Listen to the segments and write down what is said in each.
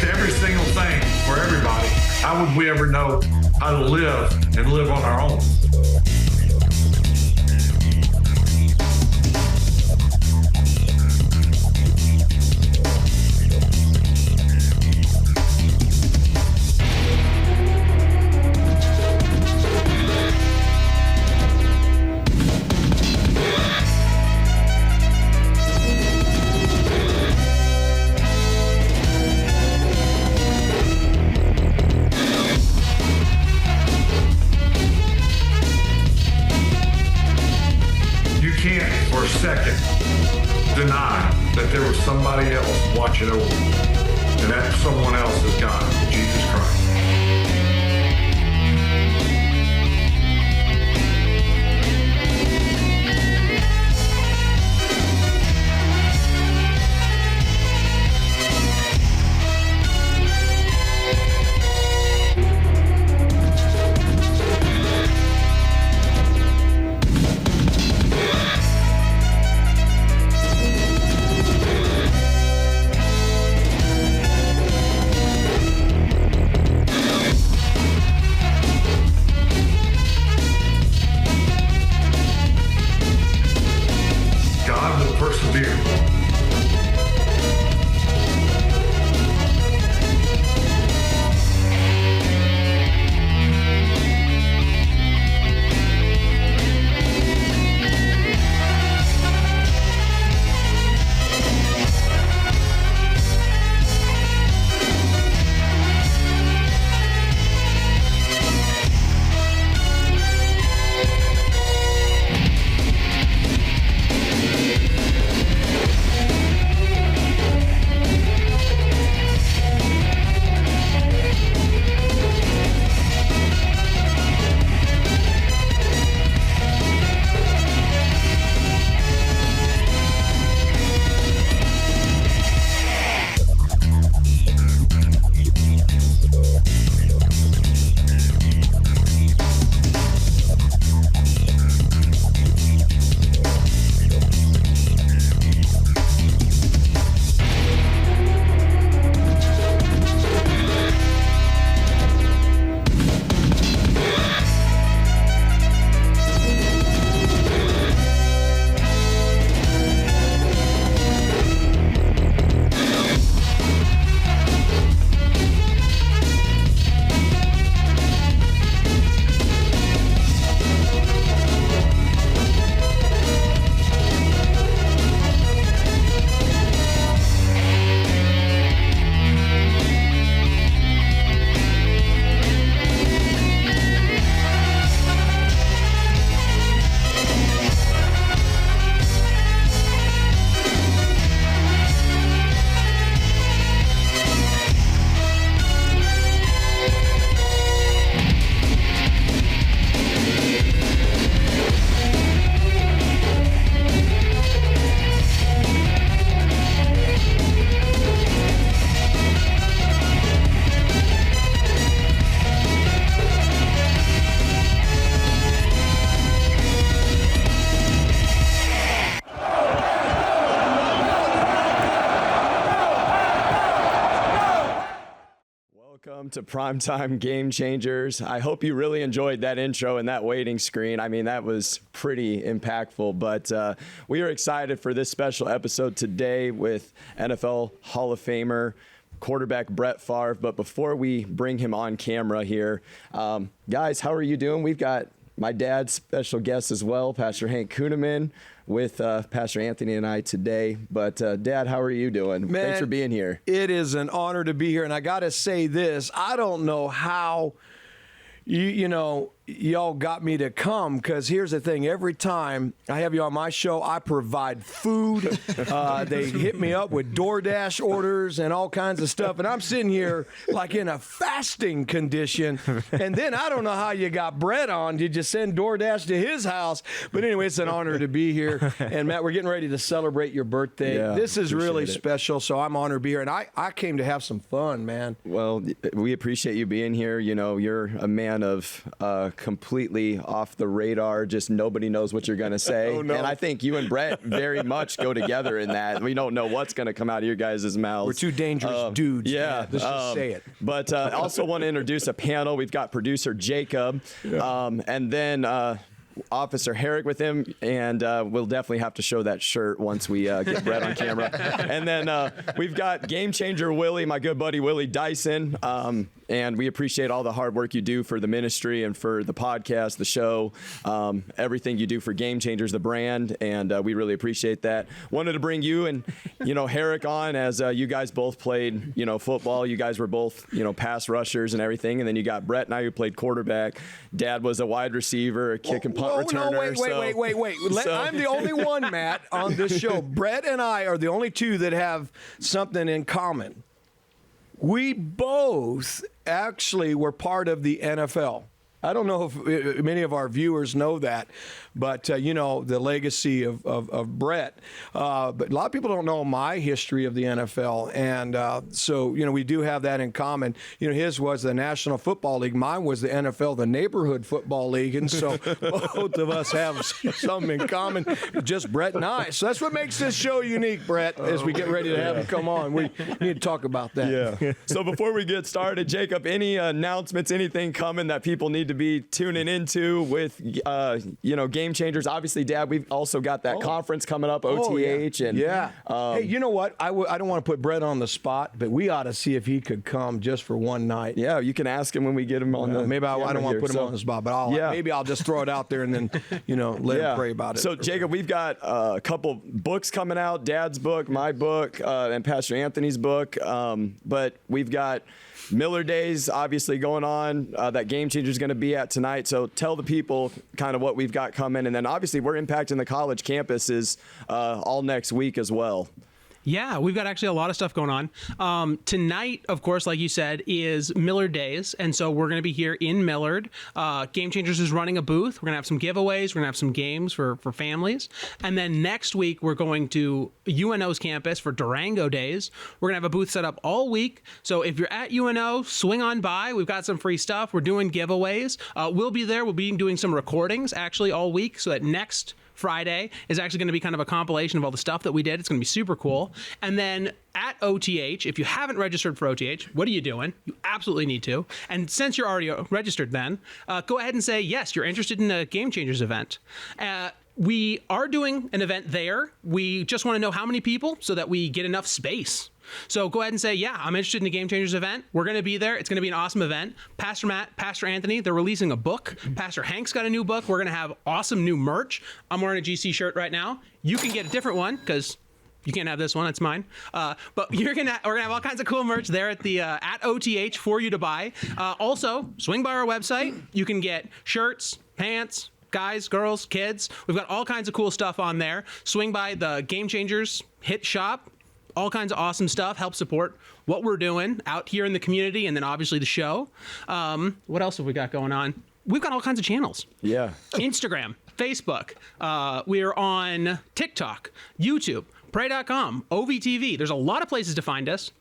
fixed every single thing for everybody, how would we ever know how to live and live on our own? For a second, deny that there was somebody else watching over you, and that someone else is God, Jesus Christ. Persevere. Welcome to Primetime Game Changers. I hope you really enjoyed that intro and that waiting screen. I mean, that was pretty impactful, but we are excited for this special episode today with NFL Hall of Famer, quarterback Brett Favre. But before we bring him on camera here, guys, how are you doing? We've got my dad's special guest as well, Pastor Hank Kuhneman, with Pastor Anthony and I today. But Dad, how are you doing? Man, thanks for being here. It is an honor to be here. And I got to say this, I don't know how y'all got me to come, because here's the thing. Every time I have you on my show, I provide food. They hit me up with DoorDash orders and all kinds of stuff. And I'm sitting here like in a fasting condition. And then I don't know how you got Brett on. Did you send DoorDash to his house? But anyway, it's an honor to be here. And Matt, we're getting ready to celebrate your birthday. Yeah, this is really it. special. So I'm honored to be here. And I came to have some fun, man. Well, we appreciate you being here. You know, you're a man of completely off the radar. Just nobody knows what you're going to say. And I think you and Brett very much go together in that. We don't know what's going to come out of your guys' mouths. We're two dangerous dudes. Yeah. Let's just say it. But I also want to introduce a panel. We've got producer Jacob, and then Officer Herrick with him, and we'll definitely have to show that shirt once we get Brett on camera. And then we've got Game Changer Willie, my good buddy Willie Dyson, and we appreciate all the hard work you do for the ministry and for the podcast, the show, everything you do for Game Changers, the brand, and we really appreciate that. Wanted to bring you and Herrick on, as you guys both played football. You guys were both pass rushers and everything, and then you got Brett and I, who played quarterback. Dad was a wide receiver, a kick and punt returner. No, wait. I'm the only one, Matt, on this show. Brett and I are the only two that have something in common. We both actually were part of the NFL. I don't know if many of our viewers know that, but the legacy of Brett. But a lot of people don't know my history of the NFL, and so we do have that in common. His was the National Football League, mine was the NFL, the Neighborhood Football League, and so both of us have something in common. Just Brett and I. So that's what makes this show unique, Brett. As we get ready to have him come on, we need to talk about that. Yeah. So before we get started, Jacob, any announcements, anything coming that people need to be tuning into with Game Changers? Obviously, Dad, we've also got that conference coming up, OTH. Hey, you know what? I don't want to put Brett on the spot, but we ought to see if he could come just for one night. Yeah, you can ask him when we get him on the maybe I don't want to put him on the spot, but maybe I'll just throw it out there and then let him pray about it. So Jacob, we've got a couple books coming out, Dad's book, my book, and Pastor Anthony's book, but we've got Miller Days obviously going on, that Game Changer is going to be at tonight. So tell the people kind of what we've got coming. And then obviously we're impacting the college campuses all next week as well. Yeah, we've got actually a lot of stuff going on. Tonight, of course, like you said, is Millard Days. And so we're going to be here in Millard. Game Changers is running a booth. We're going to have some giveaways. We're going to have some games for families. And then next week, we're going to UNO's campus for Durango Days. We're going to have a booth set up all week. So if you're at UNO, swing on by. We've got some free stuff. We're doing giveaways. We'll be there. We'll be doing some recordings actually all week, so that next Friday is actually going to be kind of a compilation of all the stuff that we did. It's going to be super cool. And then at OTH, if you haven't registered for OTH, what are you doing? You absolutely need to. And since you're already registered then, go ahead and say, yes, you're interested in a Game Changers event. We are doing an event there. We just want to know how many people so that we get enough space. So go ahead and say, yeah, I'm interested in the Game Changers event. We're going to be there. It's going to be an awesome event. Pastor Matt, Pastor Anthony, they're releasing a book. Pastor Hank's got a new book. We're going to have awesome new merch. I'm wearing a GC shirt right now. You can get a different one because you can't have this one. It's mine. But we're gonna have all kinds of cool merch there at the at OTH for you to buy. Also, swing by our website. You can get shirts, pants, guys, girls, kids. We've got all kinds of cool stuff on there. Swing by the Game Changers Hit Shop. All kinds of awesome stuff. Help support what we're doing out here in the community, and then obviously the show. What else have we got going on? We've got all kinds of channels. Yeah. Instagram, Facebook. We're on TikTok, YouTube, pray.com, OVTV. There's a lot of places to find us.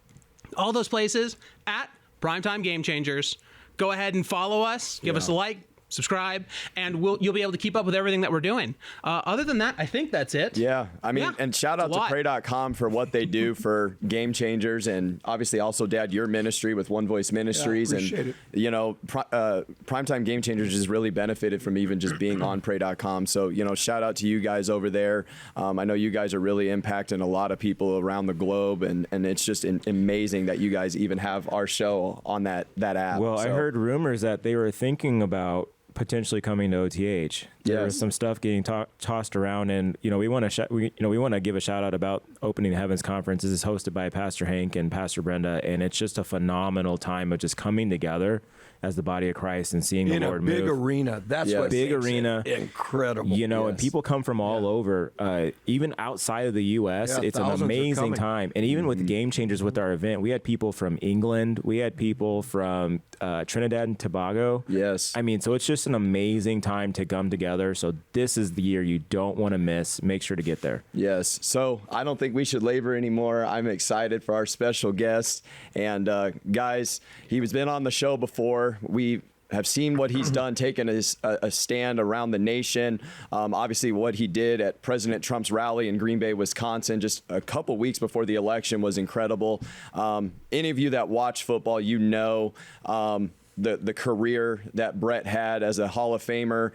All those places at Primetime Game Changers. Go ahead and follow us. Give us a like. Subscribe, and you'll be able to keep up with everything that we're doing. Other than that, I think that's it. Yeah, I mean, and shout out to pray.com for what they do for Game Changers, and obviously also, Dad, your ministry with One Voice Ministries. Appreciate and it. Primetime Game Changers has really benefited from even just being on pray.com. So shout out to you guys over there. I know you guys are really impacting a lot of people around the globe, and it's just amazing that you guys even have our show on that app. Well, I heard rumors that they were thinking about potentially coming to OTH. There was some stuff getting tossed around, and we want to give a shout out about Opening the Heavens Conference. This is hosted by Pastor Hank and Pastor Brenda, and it's just a phenomenal time of just coming together as the body of Christ and seeing the Lord move. In a big arena. That's what big makes arena. It incredible. And people come from all over, even outside of the U.S. It's an amazing time. And even with Game Changers, with our event, we had people from England. We had people from Trinidad and Tobago. Yes. I mean, so it's just an amazing time to come together. So this is the year you don't want to miss. Make sure to get there. Yes. So I don't think we should labor anymore. I'm excited for our special guest. And guys, he's been on the show before. We have seen what he's done, taken a stand around the nation. Obviously, what he did at President Trump's rally in Green Bay, Wisconsin, just a couple weeks before the election was incredible. Any of you that watch football, you know the career that Brett had as a Hall of Famer,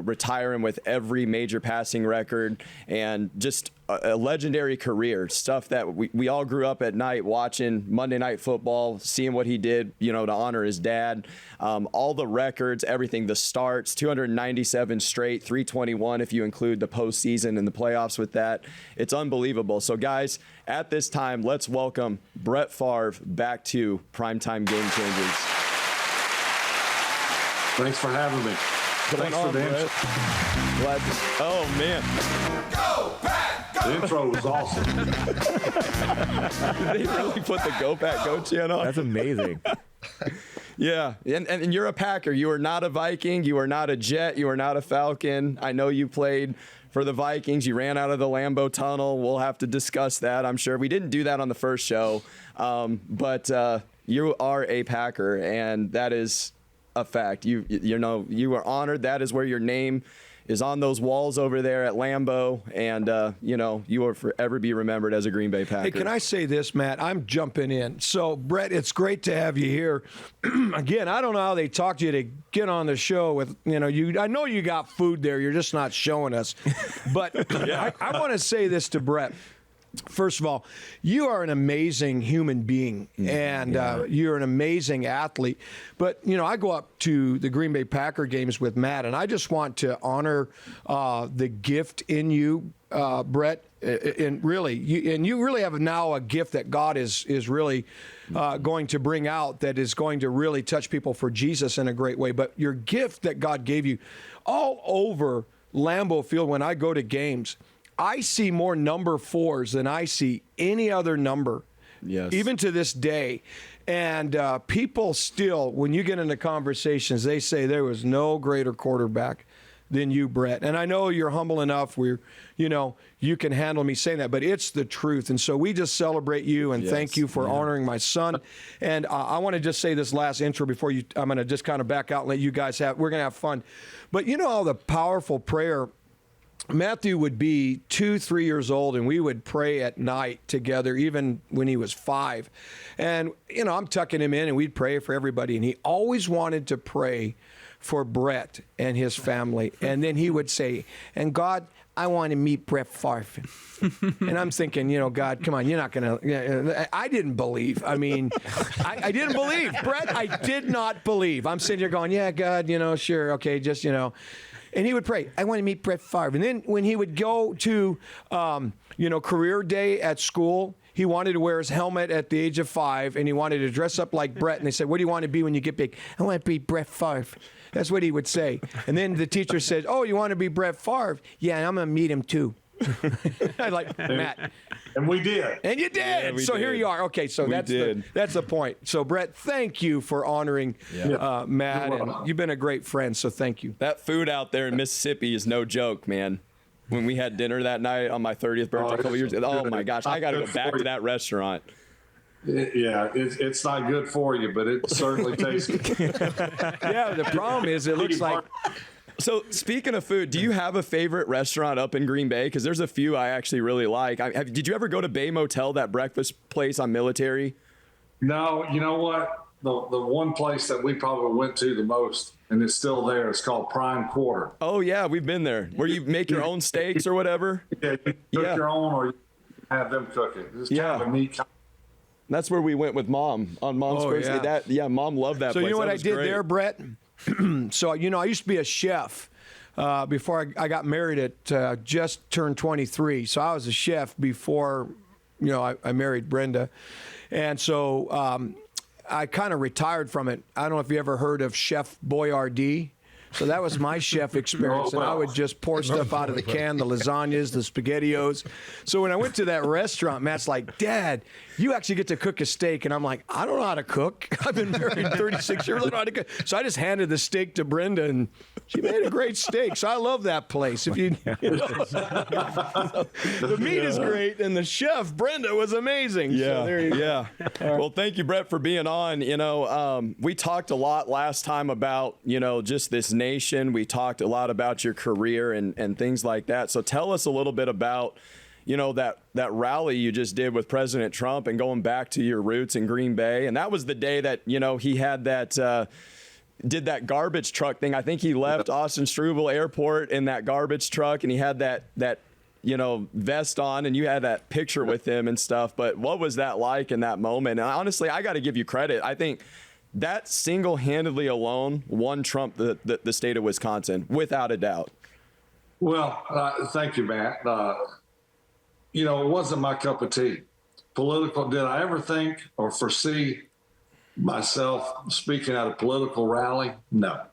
retiring with every major passing record, and just a legendary career, stuff that we all grew up at night watching Monday Night Football, seeing what he did, to honor his dad, all the records, everything, the starts, 297 straight, 321 if you include the postseason and the playoffs with that. It's unbelievable. So guys, at this time, let's welcome Brett Favre back to Primetime Game Changers. Thanks for having me. Thanks for the intro. Glad to, oh man. Go Pack! The intro was awesome. Did they really put the Go Pack Go chant on? That's amazing. Yeah, and you're a Packer. You are not a Viking. You are not a Jet. You are not a Falcon. I know you played for the Vikings. You ran out of the Lambeau Tunnel. We'll have to discuss that, I'm sure. We didn't do that on the first show, but you are a Packer, and that is a fact. You are honored. That is where your name is on those walls over there at Lambeau, and you will forever be remembered as a Green Bay Packer. Hey, can I say this, Matt? I'm jumping in. So, Brett, it's great to have you here. Again, I don't know how they talked to you to get on the show with, you. I know you got food there. You're just not showing us. But I want to say this to Brett. First of all, you are an amazing human being, and you're an amazing athlete. But, I go up to the Green Bay Packer games with Matt, and I just want to honor the gift in you, Brett. And really, you really have now a gift that God is really going to bring out, that is going to really touch people for Jesus in a great way. But your gift that God gave you all over Lambeau Field, when I go to games, I see more number 4s than I see any other number, yes, even to this day. And people still, when you get into conversations, they say there was no greater quarterback than you, Brett. And I know you're humble enough where, you can handle me saying that, but it's the truth. And so we just celebrate you and thank you for honoring my son. And I want to just say this last intro before I'm going to just kind of back out and let you guys we're going to have fun. But all the powerful prayer. Matthew would be 2-3 years old, and we would pray at night together, even when he was 5. And, I'm tucking him in, and we'd pray for everybody. And he always wanted to pray for Brett and his family. And then he would say, and God, I want to meet Brett Favre. And I'm thinking, God, come on, you're not going to. I didn't believe. I mean, I didn't believe. Brett, I did not believe. I'm sitting here going, yeah, God, sure, okay, just, And he would pray, I want to meet Brett Favre. And then when he would go to, career day at school, he wanted to wear his helmet at the age of 5, and he wanted to dress up like Brett. And they said, what do you want to be when you get big? I want to be Brett Favre. That's what he would say. And then the teacher said, oh, you want to be Brett Favre? Yeah, and I'm going to meet him too. I like Matt. And we did. And you did. Yeah, so did. Here you are. Okay, so that's the point. So, Brett, thank you for honoring Matt. And you've been a great friend, so thank you. That food out there in Mississippi is no joke, man. When we had dinner that night on my 30th birthday a couple years ago, oh my gosh, I got to go back to that restaurant. Yeah, it's not good for you, but it certainly tastes good. Yeah, the problem is it looks like. So speaking of food, do you have a favorite restaurant up in Green Bay? Because there's a few I actually really like. Did you ever go to Bay Motel, that breakfast place on Military? No, you know what? The one place that we probably went to the most, and it's still there, it's called Prime Quarter. Oh, yeah, we've been there. Where you make your own steaks or whatever? Yeah, you cook your own or you have them cook it. It's kind of a neat. That's where we went with Mom on Mom's first day. Mom loved that place. So you know what I did great. there, Brett? So, I used to be a chef before I got married at just turned 23. So I was a chef before, I married Brenda. And so I kind of retired from it. I don't know if you ever heard of Chef Boyardee. So that was my chef experience, and I would just pour stuff out of the can, the lasagnas, the SpaghettiOs. So when I went to that restaurant, Matt's like, Dad, you actually get to cook a steak. And I'm like, I don't know how to cook. I've been married 36 years. I don't know how to cook. So I just handed the steak to Brenda, and she made a great steak. So I love that place. If you know, the meat is great, and the chef, Brenda, was amazing. Yeah, so there you go. yeah. Well, thank you, Brett, for being on. You know, we talked a lot last time about, you know, just this nation. We talked a lot about your career and things like that. So tell us a little bit about, you know, that rally you just did with President Trump and going back to your roots in Green Bay. And that was the day that, you know, he had that did that garbage truck thing. I think he left Austin Struble Airport in that garbage truck, and he had that you know, vest on, and you had that picture with him and stuff. But what was that like in that moment? And honestly, I got to give you credit. I think that single-handedly alone won Trump the state of Wisconsin, without a doubt. Well, thank you, Matt. You know, it wasn't my cup of tea. Political, did I ever think or foresee myself speaking at a political rally? No.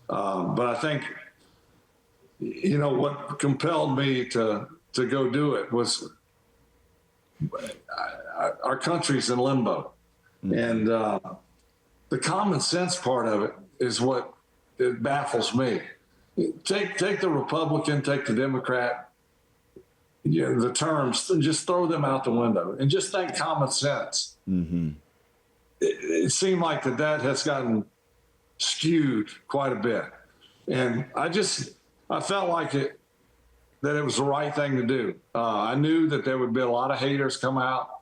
But I think, you know, what compelled me to go do it was our country's in limbo. And the common sense part of it is what it baffles me. Take the Republican, take the Democrat, you know, the terms, and just throw them out the window and just think common sense. Mm-hmm. It seemed like that has gotten skewed quite a bit. And I felt like that it was the right thing to do. I knew that there would be a lot of haters come out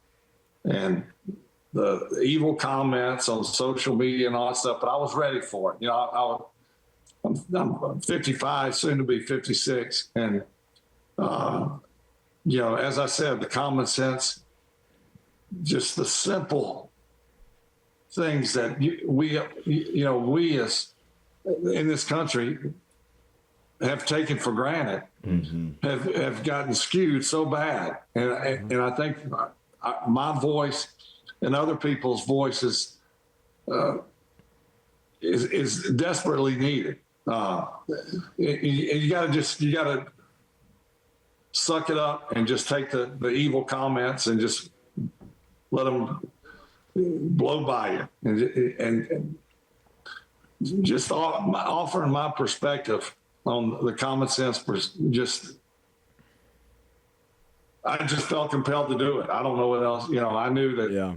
and the evil comments on social media and all that stuff, but I was ready for it. You know, I'm 55, soon to be 56. And, you know, as I said, the common sense, just the simple things that we as in this country have taken for granted, have gotten skewed so bad. And I think my voice and other people's voices is desperately needed. You got to suck it up and just take the evil comments and just let them blow by you, and just offering my perspective on the common sense. I just felt compelled to do it. I don't know what else. You know, I knew that. Yeah.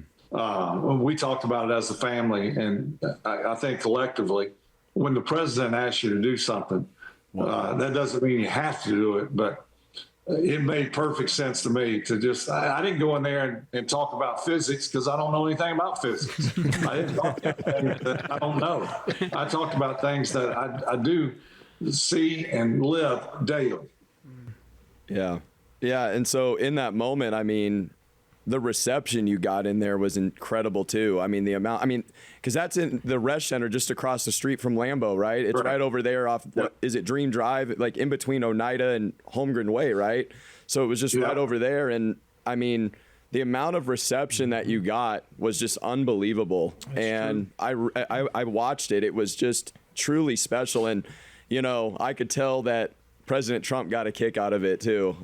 We talked about it as a family, and I think collectively, when the president asks you to do something, that doesn't mean you have to do it, but it made perfect sense to me to just, I didn't go in there and talk about physics because I don't know anything about physics. I didn't talk about things that I don't know. I talked about things that I do see and live daily. Yeah. Yeah. And so in that moment, I mean, the reception you got in there was incredible too. I mean, because that's in the Resch Center just across the street from Lambeau, right? It's right over there off, is it Dream Drive? Like in between Oneida and Holmgren Way, right? So it was just right over there. And I mean, the amount of reception that you got was just unbelievable. That's true. I watched it. It was just truly special. And, you know, I could tell that President Trump got a kick out of it too,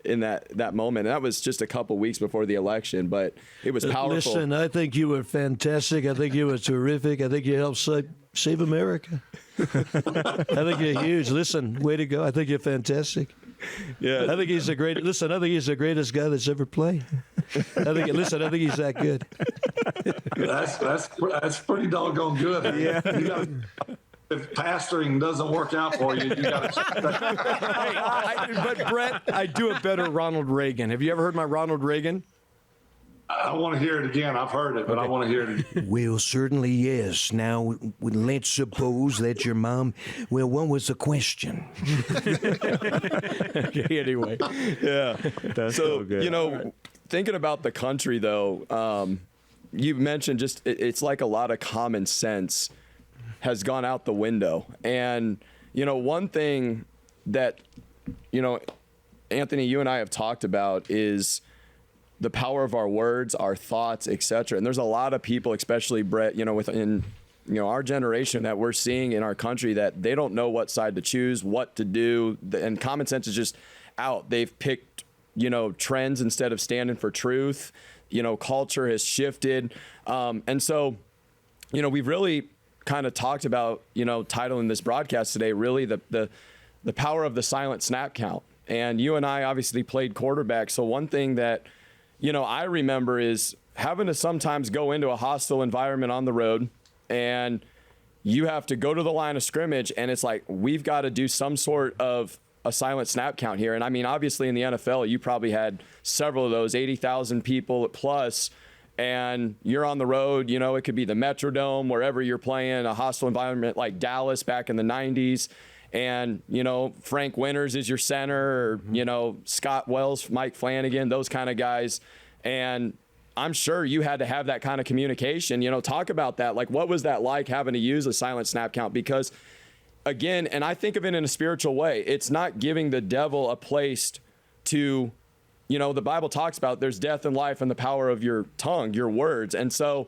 in that moment. And that was just a couple weeks before the election, but it was powerful. Listen, I think you were fantastic. I think you were terrific. I think you helped save America. I think you're huge. Listen, way to go. I think you're fantastic. Yeah, I think he's the great. Listen, I think he's the greatest guy that's ever played. I think he's that good. That's pretty doggone good. Yeah. If pastoring doesn't work out for you, you got to. But Brett, I do a better Ronald Reagan. Have you ever heard my Ronald Reagan? I want to hear it again. I've heard it, but I want to hear it again. Well, certainly yes. Now, let's suppose that your mom. Well, what was the question? Okay, anyway, yeah. That's so good. You know, thinking about the country though, you mentioned just it's like a lot of common sense has gone out the window. And, you know, one thing that, you know, Anthony, you and I have talked about is the power of our words, our thoughts, etc. And there's a lot of people, especially Brett, you know, within our generation that we're seeing in our country, that they don't know what side to choose, what to do, and common sense is just out. They've picked, trends instead of standing for truth. Culture has shifted. And so, we've really kind of talked about, titling this broadcast today, really the power of the silent snap count. And you and I obviously played quarterback. So one thing that, I remember is having to sometimes go into a hostile environment on the road, and you have to go to the line of scrimmage, and it's like, we've got to do some sort of a silent snap count here. And I mean, obviously in the NFL, you probably had several of those, 80,000 people plus, and you're on the road, it could be the Metrodome, wherever you're playing, a hostile environment like Dallas back in the 90s. And, Frank Winters is your center, or, Scott Wells, Mike Flanagan, those kind of guys. And I'm sure you had to have that kind of communication, talk about that. Like, what was that like, having to use a silent snap count? Because again, and I think of it in a spiritual way, it's not giving the devil a place to, the Bible talks about there's death and life in the power of your tongue, your words. And so,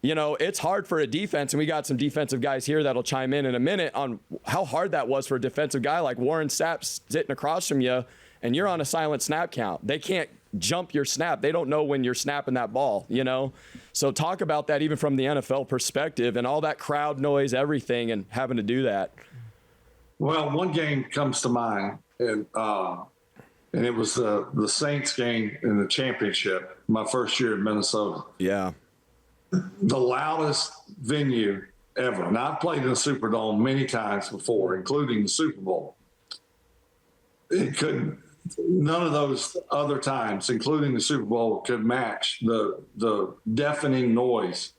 it's hard for a defense, and we got some defensive guys here that'll chime in a minute on how hard that was for a defensive guy like Warren Sapp sitting across from you, and you're on a silent snap count. They can't jump your snap. They don't know when you're snapping that ball, So talk about that even from the NFL perspective and all that crowd noise, everything, and having to do that. Well, one game comes to mind, and it was the Saints game in the championship, my first year in Minnesota. Yeah. The loudest venue ever. And I've played in the Superdome many times before, including the Super Bowl. None of those other times, including the Super Bowl, could match the deafening noise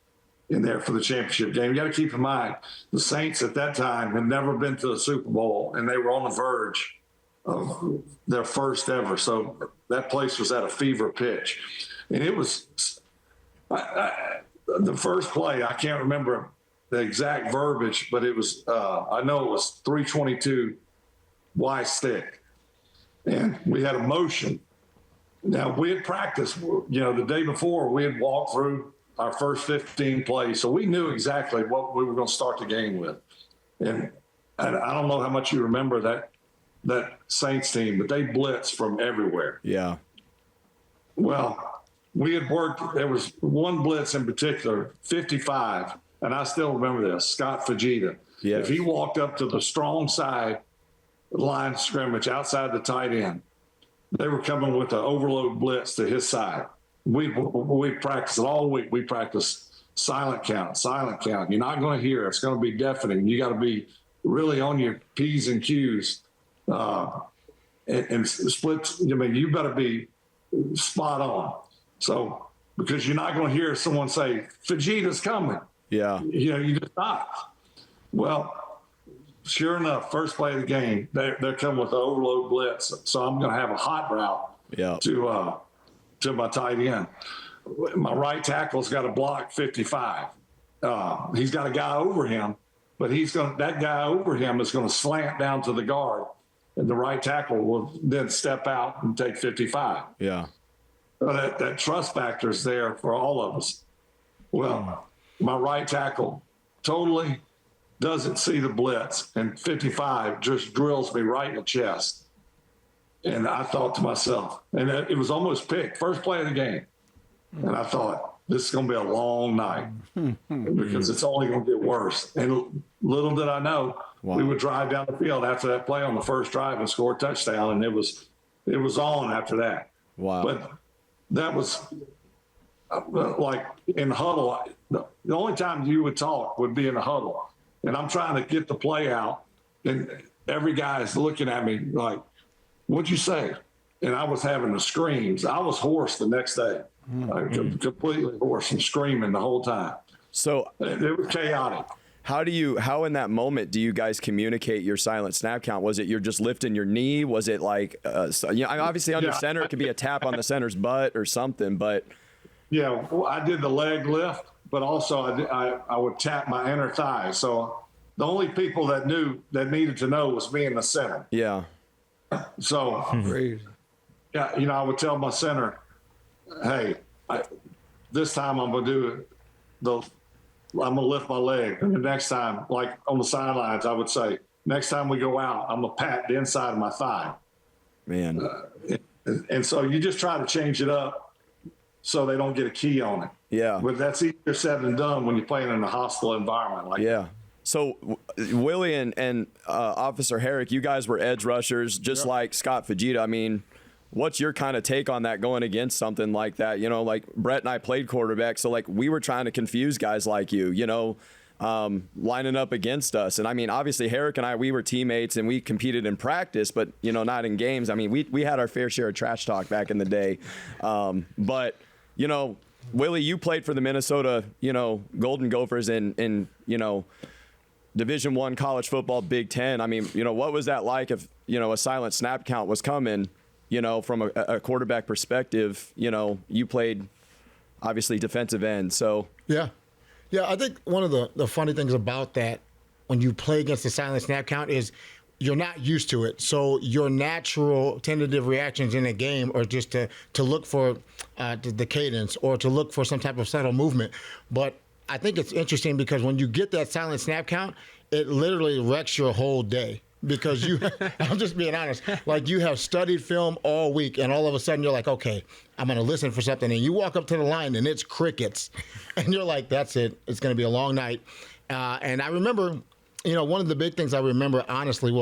in there for the championship game. You got to keep in mind, the Saints at that time had never been to the Super Bowl, and they were on the verge of their first ever. So that place was at a fever pitch. And it was the first play, I can't remember the exact verbiage, but it was, I know it was 322 Y stick. And we had a motion. Now, we had practiced, the day before, we had walked through our first 15 plays, so we knew exactly what we were going to start the game with. And I don't know how much you remember that Saints team, but they blitzed from everywhere. Yeah. Well, we had worked, there was one blitz in particular, 55, and I still remember this, Scott Fajita. Yes. If he walked up to the strong side line of scrimmage outside the tight end, they were coming with an overload blitz to his side. We practiced it all week. We practiced silent count. You're not going to hear it. It's going to be deafening. You got to be really on your P's and Q's and split. You better be spot on. So, because you're not going to hear someone say, Fajita's coming. Yeah. You just not. Well, sure enough, first play of the game, they're coming with the overload blitz. So I'm going to have a hot route to my tight end. My right tackle's got to block 55. He's got a guy over him, but that guy over him is going to slant down to the guard, and the right tackle will then step out and take 55. Yeah. That trust factor is there for all of us. Well, my right tackle totally doesn't see the blitz, and 55 just drills me right in the chest. And I thought to myself, and it was almost picked, first play of the game. And I thought, this is going to be a long night because it's only going to get worse. And little did I know, we would drive down the field after that play on the first drive and score a touchdown, and it was on after that. Wow. But that was like in huddle. The only time you would talk would be in a huddle. And I'm trying to get the play out, and every guy is looking at me like, what'd you say? And I was having the screams. I was hoarse the next day, completely hoarse and screaming the whole time. So it was chaotic. How in that moment do you guys communicate your silent snap count? Was it you're just lifting your knee? Was it like, obviously under center, it could be a tap on the center's butt or something, but. Yeah, well, I did the leg lift, but also I would tap my inner thigh. So the only people that needed to know was me in the center. Yeah. So, yeah, I would tell my center, hey, this time I'm going to do I'm going to lift my leg. And the next time, like on the sidelines, I would say, next time we go out, I'm going to pat the inside of my thigh. Man. And so you just try to change it up so they don't get a key on it. Yeah. But that's easier said than done when you're playing in a hostile environment like that. So Willie and Officer Herrick, you guys were edge rushers just like Scott Fujita. I mean, what's your kind of take on that going against something like that? You know, like Brett and I played quarterback, so like we were trying to confuse guys like you, you know, lining up against us. And I mean, obviously Herrick and I, we were teammates and we competed in practice, but you know, not in games. I mean, we had our fair share of trash talk back in the day. But you know, Willie, you played for the Minnesota, you know, Golden Gophers in you know, Division I college football, Big Ten. I mean, you know, what was that like if, you know, a silent snap count was coming, you know, from a quarterback perspective? You know, you played obviously defensive end. So yeah, I think one of the funny things about that when you play against the silent snap count is you're not used to it. So your natural tentative reactions in a game are just to look for the cadence or to look for some type of subtle movement. But I think it's interesting because when you get that silent snap count, it literally wrecks your whole day. Because I'm just being honest, like you have studied film all week and all of a sudden you're like, okay, I'm going to listen for something. And you walk up to the line and it's crickets. And you're like, that's it. It's going to be a long night. And I remember, you know, one of the big things I remember honestly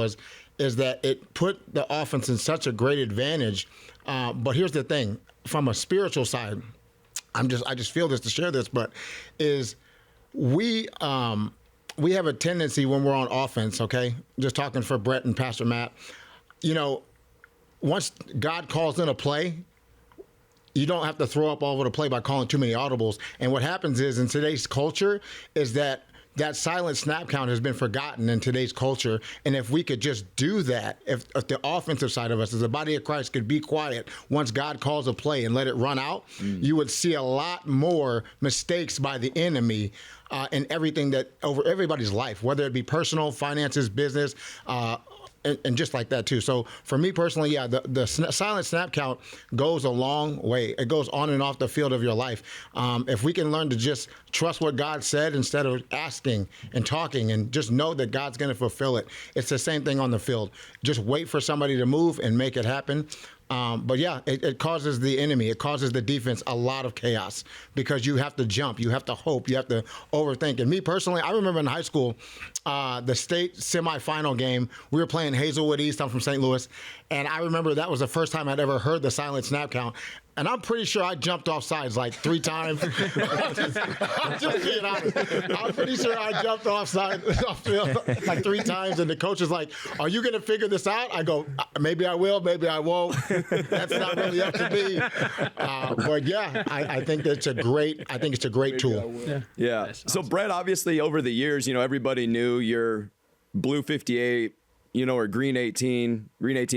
is that it put the offense in such a great advantage. But here's the thing, from a spiritual side, I just feel this to share this, but is we have a tendency when we're on offense, okay, just talking for Brett and Pastor Matt, you know, once God calls in a play, you don't have to throw up all over the play by calling too many audibles. And what happens is in today's culture is that silent snap count has been forgotten in today's culture. And if we could just do that, if the offensive side of us as the body of Christ could be quiet once God calls a play and let it run out, you would see a lot more mistakes by the enemy in everything that over everybody's life, whether it be personal, finances, business, and just like that too. So for me personally, yeah, the silent snap count goes a long way. It goes on and off the field of your life. If we can learn to just trust what God said instead of asking and talking and just know that God's going to fulfill it. It's the same thing on the field. Just wait for somebody to move and make it happen. But yeah, it causes the enemy, it causes the defense a lot of chaos because you have to jump, you have to hope, you have to overthink. And me personally, I remember in high school, the state semifinal game, we were playing Hazelwood East. I'm from St. Louis. And I remember that was the first time I'd ever heard the silent snap count. And I'm pretty sure I jumped off sides like 3 times. I'm just being honest. I'm pretty sure I jumped off field like 3 times. And the coach is like, are you going to figure this out? I go, maybe I will, maybe I won't. That's not really up to me. But yeah, I think it's a great tool. Yeah. So Brett, obviously over the years, you know, everybody knew your blue 58, you know, or green 18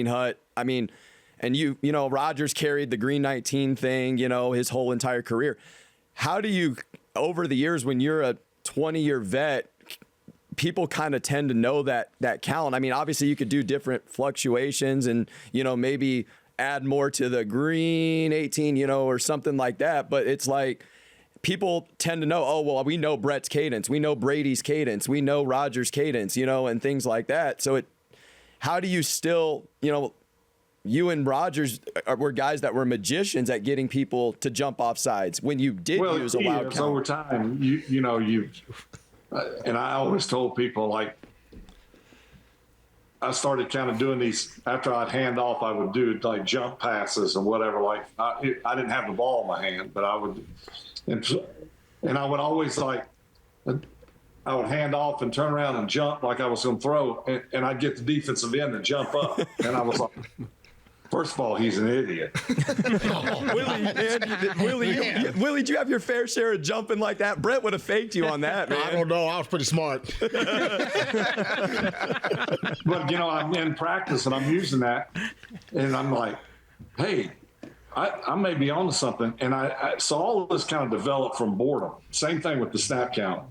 hut. I mean, and you know, Rodgers carried the green 19 thing, you know, his whole entire career. How do you, over the years, when you're a 20-year vet, people kind of tend to know that count? I mean, obviously you could do different fluctuations and, you know, maybe add more to the green 18, you know, or something like that. But it's like people tend to know, oh, well, we know Brett's cadence. We know Brady's cadence. We know Rodgers' cadence, you know, and things like that. So how do you still, you know, you and Rodgers were guys that were magicians at getting people to jump off sides when you did use a loud count. Over time, you know, and I always told people, like, I started kind of doing these after I'd hand off. I would do like jump passes and whatever. Like I didn't have the ball in my hand, but I would, and I would always I would hand off and turn around and jump like I was going to throw, and I'd get the defensive end to jump up, and I was like, first of all, he's an idiot. Willie, did you have your fair share of jumping like that? Brett would have faked you on that, man. I don't know. I was pretty smart. But, you know, I'm in practice and I'm using that, and I'm like, hey, I may be onto something. And so all of this kind of developed from boredom. Same thing with the snap count.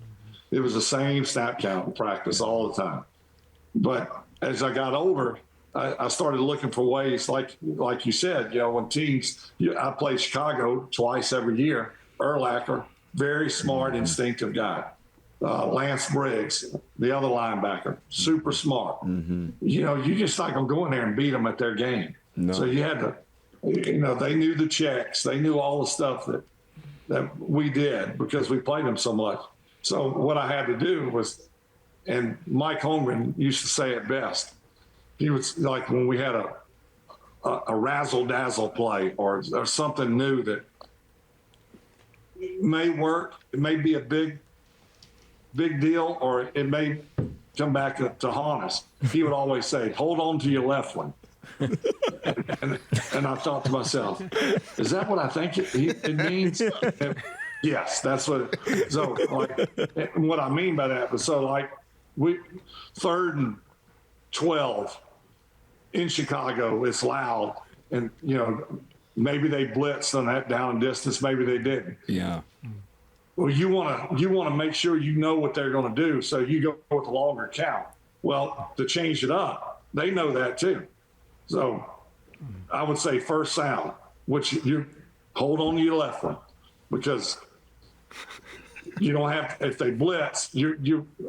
It was the same snap count in practice all the time. But as I got older, I started looking for ways, like you said, you know, when teams, I play Chicago twice every year. Urlacher, very smart, instinctive guy. Lance Briggs, the other linebacker, super smart. You know, you just not going to go in there and beat them at their game. No. So you had to, you know, they knew the checks. They knew all the stuff that we did because we played them so much. So what I had to do was, and Mike Holmgren used to say it best. He was like, when we had a razzle-dazzle play or something new that may work, it may be a big deal, or it may come back to haunt us. He would always say, hold on to your left one. and I thought to myself, is that what I think it means? Yes, that's what it, so like, what I mean by that was, so like we 3rd and 12 in Chicago, it's loud, and you know, maybe they blitzed on that down and distance, maybe they didn't. Yeah. Well, you want to make sure you know what they're going to do, so you go with a longer count. Well, to change it up, they know that too. So I would say first sound, which you hold on to your left one, because you don't have to, if they blitz,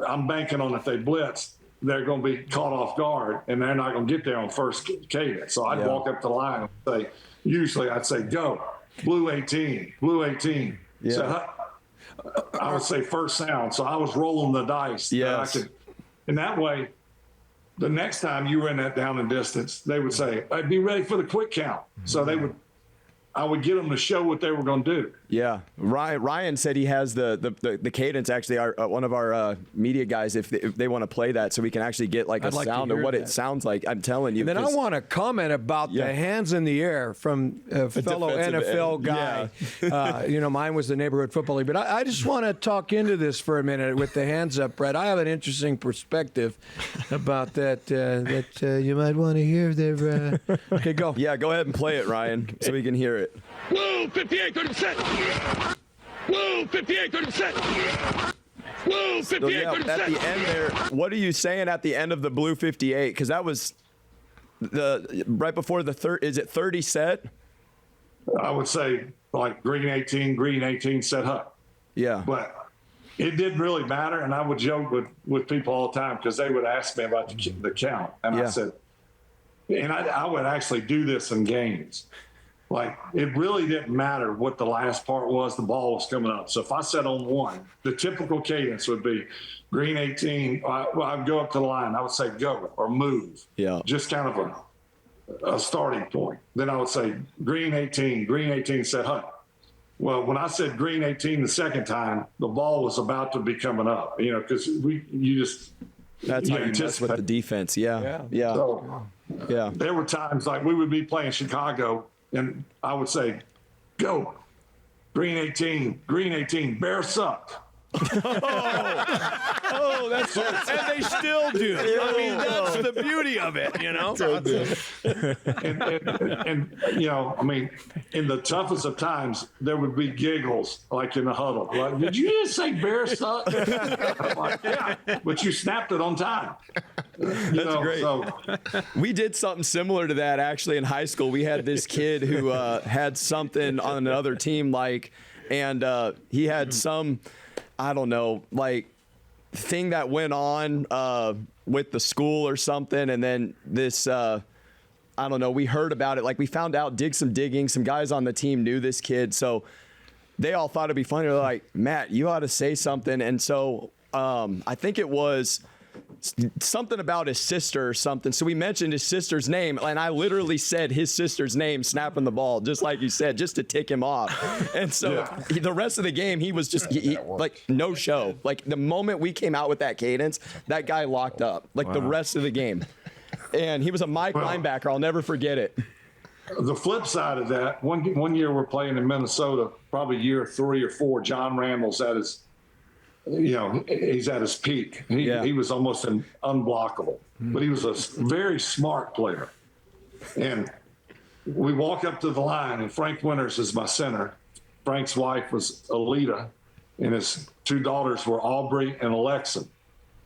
I'm banking on if they blitz, they're going to be caught off guard and they're not going to get there on first cadence. So I'd walk up to the line and say, usually I'd say, go, blue 18. Yeah. So I would say first sound. So I was rolling the dice. Yes. And that way, the next time you were in that down and distance, they would say, I'd be ready for the quick count. So I would get them to show what they were going to do. Yeah, Ryan said he has the cadence. Actually, one of our media guys, if they want to play that, so we can actually get like a sound of what it sounds like. I'm telling you. And then I want to comment about the hands in the air from a fellow NFL guy. Yeah. You know, mine was the neighborhood football league, but I just want to talk into this for a minute with the hands up, Brett. I have an interesting perspective about that that you might want to hear there. Okay, go. Yeah, go ahead and play it, Ryan, so we can hear it. Blue 58, 30%. Blue 58, 30%. Blue 58, So, yeah, 30%. at the end there, what are you saying at the end of the blue 58? Because that was right before the third. Is it 30 set? I would say like green 18 set up. Yeah. But it didn't really matter. And I would joke with people all the time because they would ask me about the count. And I said, and I would actually do this in games. Like, it really didn't matter what the last part was. The ball was coming up. So if I set on one, the typical cadence would be green 18. I'd go up to the line. I would say go or move. Yeah. Just kind of a starting point. Then I would say green 18 set up. Well, when I said green 18 the second time, the ball was about to be coming up, you know, because that's how you mess with the defense. Yeah. So, there were times like we would be playing Chicago, and I would say, go, green 18, bear suck. Oh, that's and they still do. I mean, that's the beauty of it, you know. and you know, I mean, in the toughest of times, there would be giggles like in the huddle. Like, did you just say bear suck? I'm like, yeah, but you snapped it on time. That's great. So, we did something similar to that actually in high school. We had this kid who had something on another team, and he had some, I don't know, like thing that went on with the school or something. And then this, I don't know, we heard about it. Like, we found out, did some digging. Some guys on the team knew this kid. So they all thought it'd be funny. They're like, Matt, you ought to say something. And so I think it was something about his sister or something. So we mentioned his sister's name, and I literally said his sister's name, snapping the ball, just like you said, just to tick him off. And so the rest of the game, he was just like no show. Like, the moment we came out with that cadence, that guy locked up like the rest of the game. And he was a Mike linebacker. I'll never forget it. the flip side of that, one year we're playing in Minnesota, probably year 3 or 4, John Randall's at his, he's at his peak. He was almost unblockable, but he was a very smart player. And we walk up to the line, and Frank Winters is my center. Frank's wife was Alita, and his 2 daughters were Aubrey and Alexa.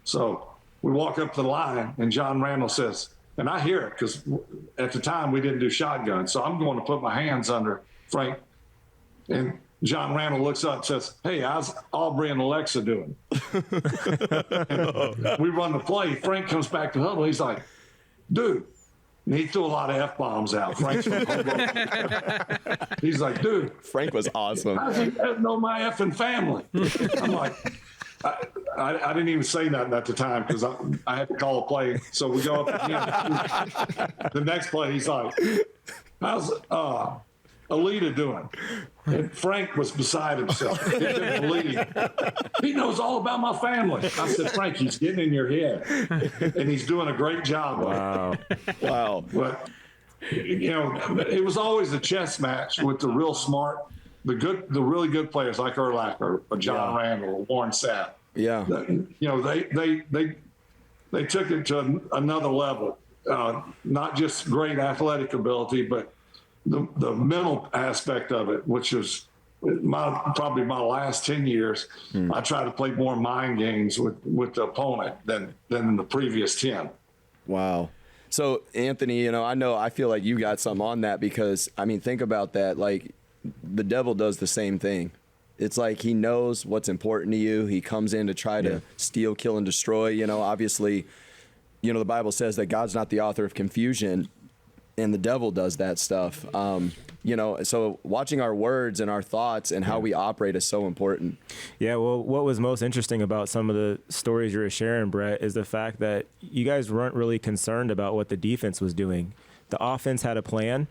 So we walk up to the line, and John Randall says, and I hear it because at the time we didn't do shotgun. So I'm going to put my hands under Frank. And John Randall looks up and says, "Hey, how's Aubrey and Alexa doing?" We run the play. Frank comes back to huddle. He's like, "Dude," and he threw a lot of F-bombs out. Frank's from Hoboken. He's like, "Dude, Frank was awesome. how's he know my effing family?" I'm like, I didn't even say nothing at the time because I had to call a play. So we go up again. The next play, he's like, "How's Alita doing?" And Frank was beside himself. He couldn't believe. He knows all about my family. I said, "Frank, he's getting in your head, and he's doing a great job." Wow. Wow. But it was always a chess match with the real smart, the really good players like Urlacher or John Randall or Warren Sapp. Yeah. They took it to another level. Not just great athletic ability, but the mental aspect of it, which is probably my last 10 years. I try to play more mind games with the opponent than in the previous 10. Wow. So, Anthony, I feel like you got something on that because, think about that. Like, the devil does the same thing. It's like he knows what's important to you. He comes in to try to steal, kill, and destroy. Obviously, the Bible says that God's not the author of confusion, and the devil does that stuff. So watching our words and our thoughts and how we operate is so important. Yeah, well, what was most interesting about some of the stories you were sharing, Brett, is the fact that you guys weren't really concerned about what the defense was doing. The offense had a plan,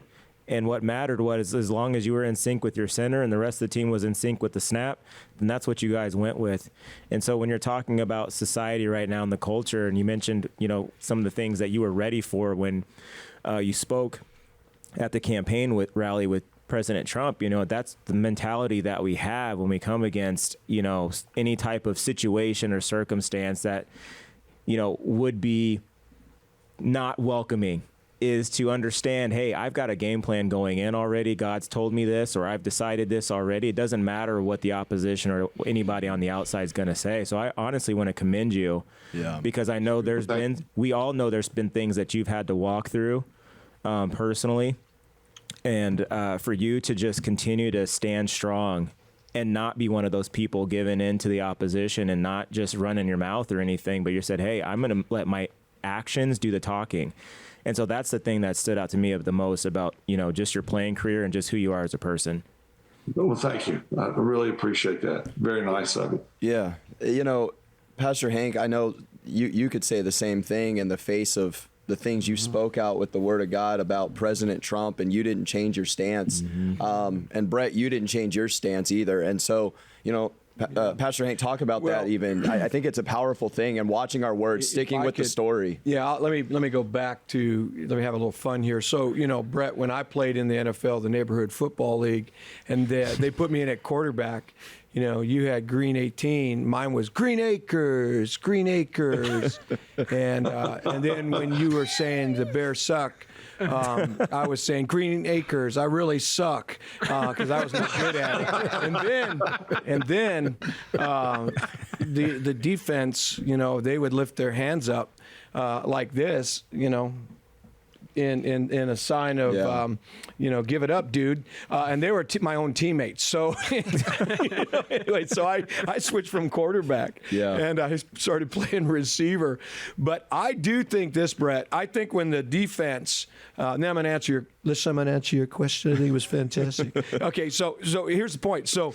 and what mattered was as long as you were in sync with your center and the rest of the team was in sync with the snap, then that's what you guys went with. And so when you're talking about society right now and the culture, and you mentioned, some of the things that you were ready for when you spoke at the campaign rally with President Trump, that's the mentality that we have when we come against, any type of situation or circumstance that, would be not welcoming, is to understand, hey, I've got a game plan going in already. God's told me this, or I've decided this already. It doesn't matter what the opposition or anybody on the outside is going to say. So I honestly want to commend you because I know we all know there's been things that you've had to walk through personally. And for you to just continue to stand strong and not be one of those people giving in to the opposition and not just running your mouth or anything, but you said, hey, I'm going to let my actions do the talking. And so that's the thing that stood out to me the most about, just your playing career and just who you are as a person. Well, thank you. I really appreciate that. Very nice of you. Yeah. Pastor Hank, I know you could say the same thing in the face of the things you spoke out with the word of God about President Trump, and you didn't change your stance. And Brett, you didn't change your stance either. And so, Pastor Hank, talk about that even. I think it's a powerful thing, and watching our words, sticking with the story. Yeah, let me go back to, let me have a little fun here. So, Brett, when I played in the NFL, the Neighborhood Football League, and they put me in at quarterback, you had Green 18, mine was Green Acres. and then when you were saying the Bears suck, I was saying Green Acres, I really suck, because I was not good at it. And then the defense, they would lift their hands up like this, in a sign of, give it up, dude. And they were my own teammates. So anyway, so I switched from quarterback and I started playing receiver. But I do think this, Brett, I think when the defense, now I'm going to answer your question. I think it was fantastic. Okay, so here's the point. So,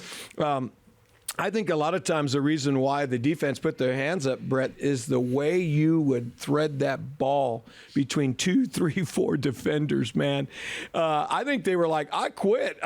I think a lot of times the reason why the defense put their hands up, Brett, is the way you would thread that ball between 2, 3, 4 defenders, man. I think they were like, I quit.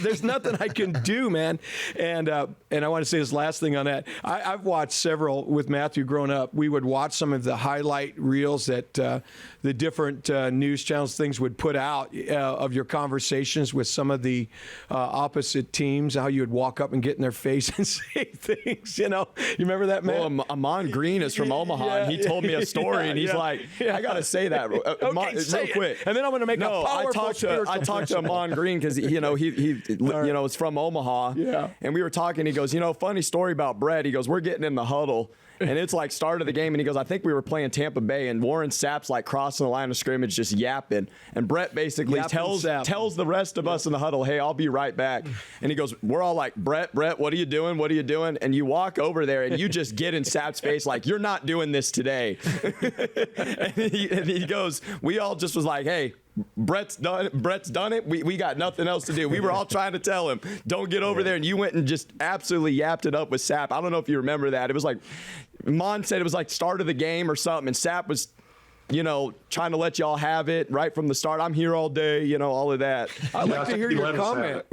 There's nothing I can do, man. And I want to say this last thing on that. I've watched several with Matthew growing up. We would watch some of the highlight reels that the different news channels, things would put out of your conversations with some of the opposite teams, how you would walk up and get in their face stories and say things. You remember that, man? Well, Amon Green is from Omaha, and he told me a story, and he's like, I got to say that real quick. And then I'm going to make a powerful I talked to Amon Green because, he is from Omaha. Yeah. And we were talking. He goes, funny story about Brett. He goes, we're getting in the huddle. And it's like start of the game, and he goes, I think we were playing Tampa Bay, and Warren Sapp's like crossing the line of scrimmage, just yapping. And Brett basically tells the rest of us in the huddle, hey, I'll be right back. And he goes, we're all like, Brett, what are you doing? What are you doing? And you walk over there, and you just get in Sapp's face like, you're not doing this today. and he goes, we all just was like, hey, Brett's done it. We got nothing else to do. We were all trying to tell him, don't get over there. And you went and just absolutely yapped it up with Sapp. I don't know if you remember that. It was like, Mon said it was like start of the game or something. And Sapp was, trying to let y'all have it right from the start. I'm here all day, all of that. I'd like to hear your comment.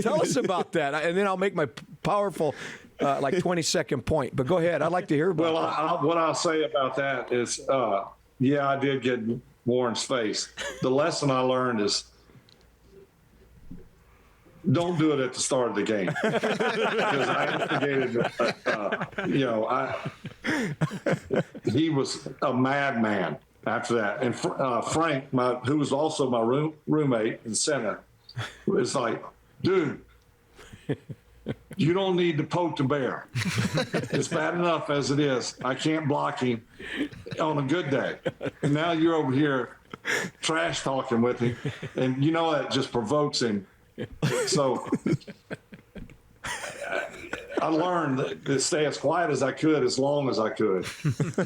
Tell us about that. And then I'll make my powerful, 20-second point. But go ahead. I'd like to hear about that. What I'll say about that is, I did get Warren's face. The lesson I learned is don't do it at the start of the game, because I instigated. He was a madman after that. And Frank, who was also my roommate in center, was like, dude, you don't need to poke the bear. It's bad enough as it is. I can't block him on a good day. And now you're over here trash talking with him. And that just provokes him. So I learned to stay as quiet as I could, as long as I could.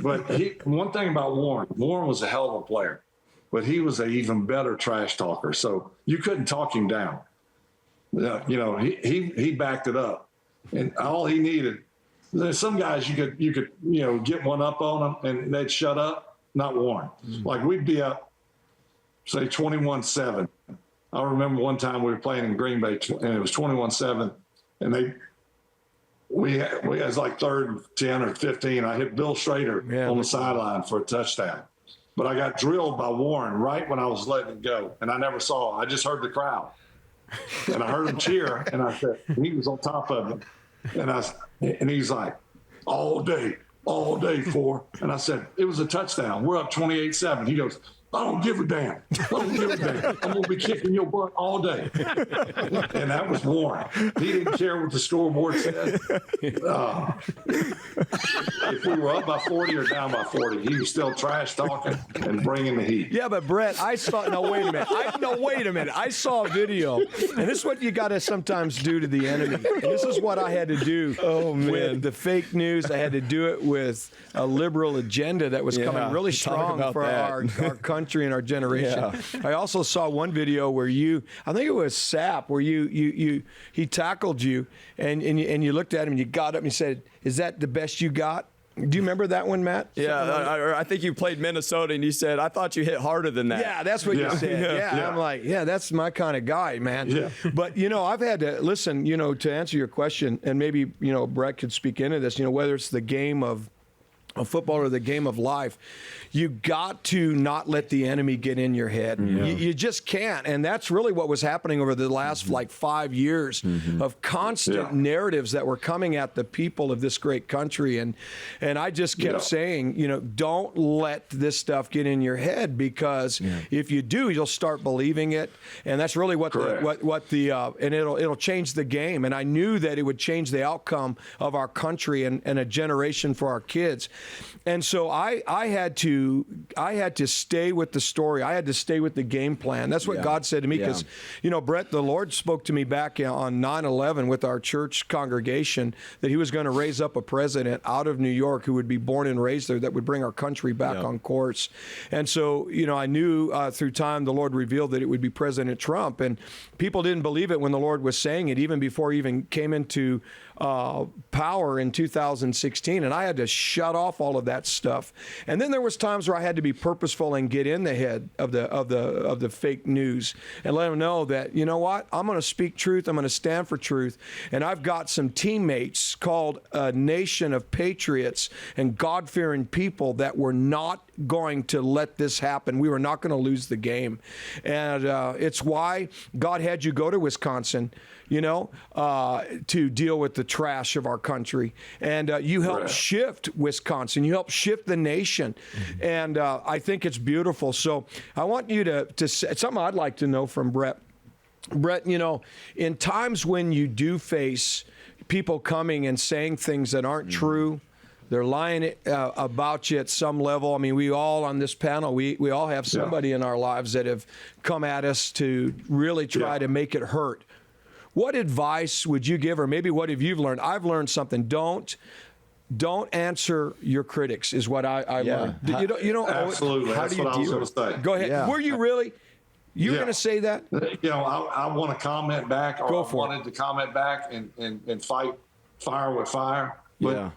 But one thing about Warren was a hell of a player, but he was an even better trash talker. So you couldn't talk him down. He backed it up, and all he needed. There's some guys you could get one up on them and they'd shut up. Not Warren. Like we'd be up, say 21-7. I remember one time we were playing in Green Bay and it was 21-7, and we was like 3rd and 10 or 15. I hit Bill Schrader on the sideline for a touchdown, but I got drilled by Warren right when I was letting it go, and I never saw. I just heard the crowd. And I heard him cheer, and I said, he was on top of him. And he's like, all day, for. And I said, it was a touchdown. We're up 28-7. He goes, I don't give a damn. I'm going to be kicking your butt all day. And that was Warren. He didn't care what the scoreboard said. If we were up by 40 or down by 40, he was still trash talking and bringing the heat. Yeah, but Brett, I saw. No, wait a minute. I saw a video, and this is what you got to sometimes do to the enemy. And this is what I had to do with the fake news. I had to do it with a liberal agenda that was coming really strong for our country and our generation. Yeah. I also saw one video where I think it was Sapp, where he tackled you and you looked at him and you got up and you said, "Is that the best you got?" Do you remember that one, Matt? Yeah, I think you played Minnesota and you said, I thought you hit harder than that. Yeah, that's what you said. Yeah, I'm like, that's my kind of guy, man. Yeah. But, I've had to listen, to answer your question, and maybe, Brett could speak into this, whether it's the game of football or the game of life, you got to not let the enemy get in your head. Yeah. You just can't. And that's really what was happening over the last 5 years of constant narratives that were coming at the people of this great country. And I just kept saying, don't let this stuff get in your head, because if you do, you'll start believing it. And that's really what and it'll change the game. And I knew that it would change the outcome of our country and a generation for our kids. And so I had to stay with the story. I had to stay with the game plan. That's what God said to me, because, Brett, the Lord spoke to me back on 9/11 with our church congregation that he was going to raise up a president out of New York who would be born and raised there, that would bring our country back on course. And so, I knew through time the Lord revealed that it would be President Trump. And people didn't believe it when the Lord was saying it, even before he even came into power in 2016, and I had to shut off all of that stuff. And then there was times where I had to be purposeful and get in the head of the fake news and let them know that, you know what, I'm going to speak truth, I'm going to stand for truth, and I've got some teammates called a nation of patriots and God-fearing people that were not going to let this happen. We were not going to lose the game. And it's why God had you go to Wisconsin, to deal with the trash of our country. And you helped shift Wisconsin. You helped shift the nation. And I think it's beautiful. So I want you to say something I'd like to know from Brett. Brett, you know, in times when you do face people coming and saying things that aren't true, they're lying about you at some level. I mean, we all on this panel, we all have somebody in our lives that have come at us to really try to make it hurt. What advice would you give, or maybe what have you learned? I've learned something. Don't answer your critics is what I learned. You don't absolutely. How That's do you what I was going to say. Go ahead. Yeah. Were you really? You were going to say that? You know, I want to comment back, or I wanted to comment back and fight fire with fire. But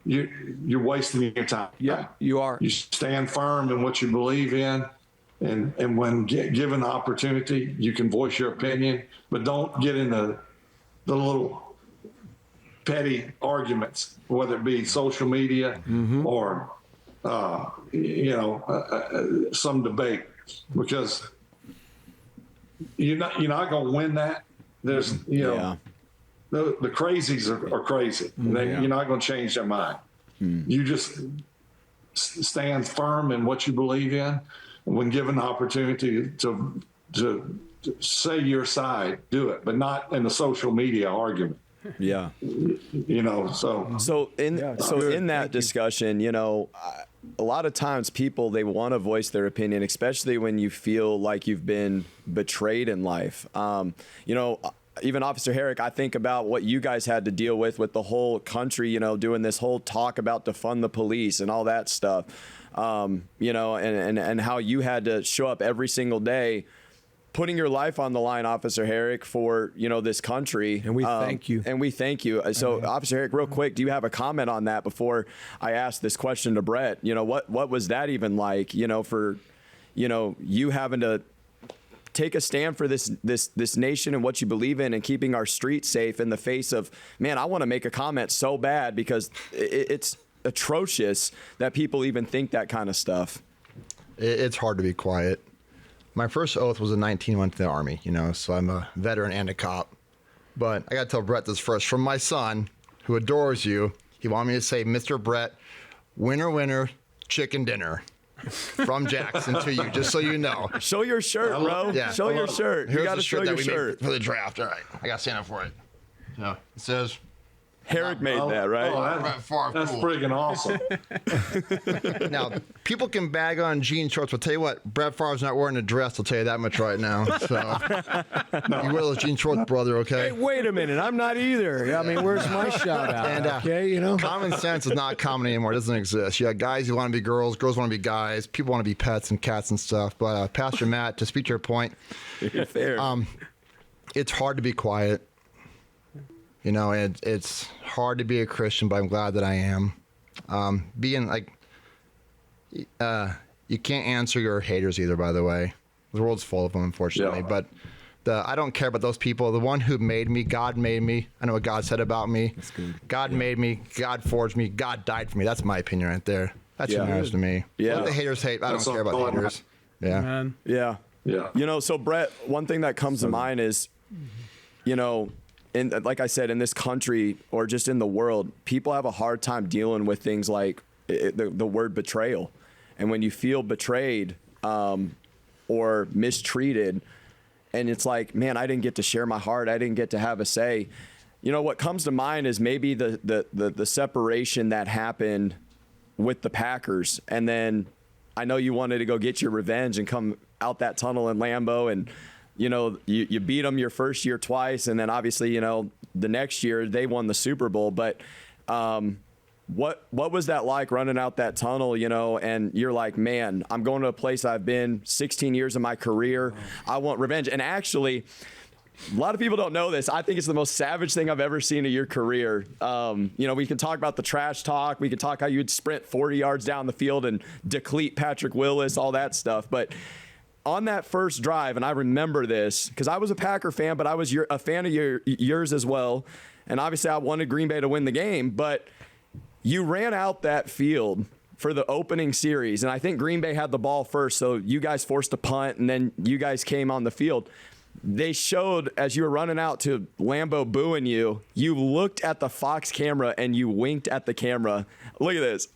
you're wasting your time. Yeah, you are. You stand firm in what you believe in, and when given the opportunity, you can voice your opinion, but don't get into the little petty arguments, whether it be social media or some debate, because you're not going to win that. There's the crazies are crazy. You're not going to change their mind. You just stand firm in what you believe in. And when given the opportunity to say your side, do it, but not in the social media argument. Yeah. You know, so in that discussion, you know, a lot of times people, they want to voice their opinion, especially when you feel like you've been betrayed in life. You know, even Officer Herrick, I think about what you guys had to deal with the whole country, you know, doing this whole talk about defund the police and all that stuff, you know, and how you had to show up every single day, putting your life on the line, Officer Herrick, for, you know, this country. And we thank you. And we thank you. So, Officer Herrick, real quick, do you have a comment on that before I ask this question to Brett? You know, what was that even like, you know, for, you know, you having to take a stand for this nation and what you believe in and keeping our streets safe in the face of, man, I want to make a comment so bad because it's atrocious that people even think that kind of stuff. It's hard to be quiet. My first oath was in 19 when I went to the Army, you know, so I'm a veteran and a cop. But I got to tell Brett this first. From my son, who adores you, he wanted me to say, Mr. Brett, winner, winner, chicken dinner. From Jackson to you, just so you know. Show your shirt, bro. Yeah. Show your shirt. Here's You got to show your made shirt. for the draft. All right, I got to stand up for it. So it says, Herrick made that, right? That's friggin' awesome. now, people can bag on jean shorts, but tell you what, Brett Favre's not wearing a dress, I'll tell you that much right now. So, you wear those jean shorts, brother, okay? Hey, wait a minute. I'm not either. I mean, where's my shout out? And, okay, you know? Common sense is not common anymore. It doesn't exist. You got guys who want to be girls want to be guys, people want to be pets and cats and stuff. But, Pastor Matt, to speak to your point, Fair. It's hard to be quiet. You know, it's hard to be a Christian, but I'm glad that I am. Being like, you can't answer your haters either, by the way. The world's full of them, unfortunately. Yeah. But I don't care about those people. The one who made me, God made me. I know what God said about me. That's good. God made me. God forged me. God died for me. That's my opinion right there. That's what matters to me. Yeah. Let the haters hate. I don't care about the haters. Yeah. Yeah. Yeah. You know, so Brett, one thing that comes to mind is, you know, like I said, in this country or just in the world, people have a hard time dealing with things like the word betrayal. And when you feel betrayed or mistreated, and it's like, man, I didn't get to share my heart. I didn't get to have a say. You know, what comes to mind is maybe the separation that happened with the Packers. And then I know you wanted to go get your revenge and come out that tunnel in Lambeau, and you know, you beat them your first year twice, and then obviously, you know, the next year they won the Super Bowl. But what was that like running out that tunnel, you know, and you're like, man, I'm going to a place I've been 16 years of my career. I want revenge. And actually, a lot of people don't know this. I think it's the most savage thing I've ever seen in your career. You know, we can talk about the trash talk. We can talk how you'd sprint 40 yards down the field and decleat Patrick Willis, all that stuff. But on that first drive, and I remember this because I was a Packer fan, but I was a fan of yours as well. And obviously I wanted Green Bay to win the game, but you ran out that field for the opening series. And I think Green Bay had the ball first. So you guys forced a punt, and then you guys came on the field. they showed as you were running out to Lambeau booing you, you looked at the Fox camera and you winked at the camera. Look at this.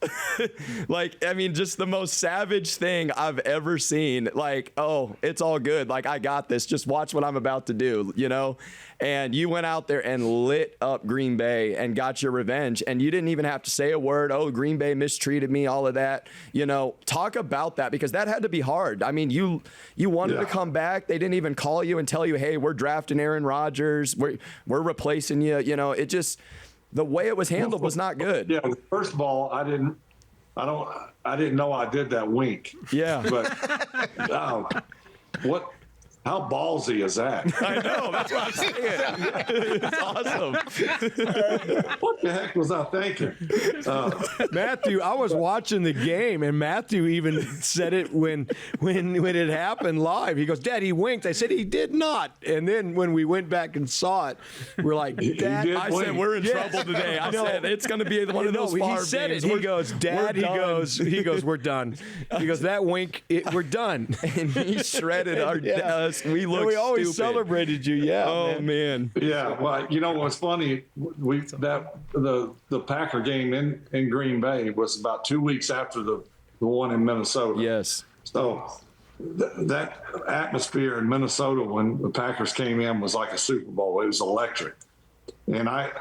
Like, I mean, just the most savage thing I've ever seen. Like, oh, it's all good. Like, I got this. Just watch what I'm about to do, you know? And you went out there and lit up Green Bay and got your revenge. And you didn't even have to say a word. Oh, Green Bay mistreated me, all of that. You know, talk about that, because that had to be hard. I mean, you wanted to come back. They didn't even call you and tell you, hey, we're drafting Aaron Rodgers. We're replacing you. You know, it just, the way it was handled was not good. Yeah. First of all, I didn't know I did that wink. Yeah. But how ballsy is that? I know. That's what I'm saying. It's awesome. What the heck was I thinking? Matthew, I was watching the game, and Matthew even said it when it happened live. He goes, Dad, he winked. I said, he did not. And then when we went back and saw it, we're like, Dad, I said, we're in trouble today. I said, it's going to be one of those Favre he said games. it. He goes, Dad, he goes, we're done. He goes, that wink, we're done. And he shredded us. We looked we always stupid. Celebrated you, yeah. Oh, man. Yeah, well, you know what's funny? The Packer game in Green Bay was about 2 weeks after the one in Minnesota. Yes. So that atmosphere in Minnesota when the Packers came in was like a Super Bowl. It was electric, and I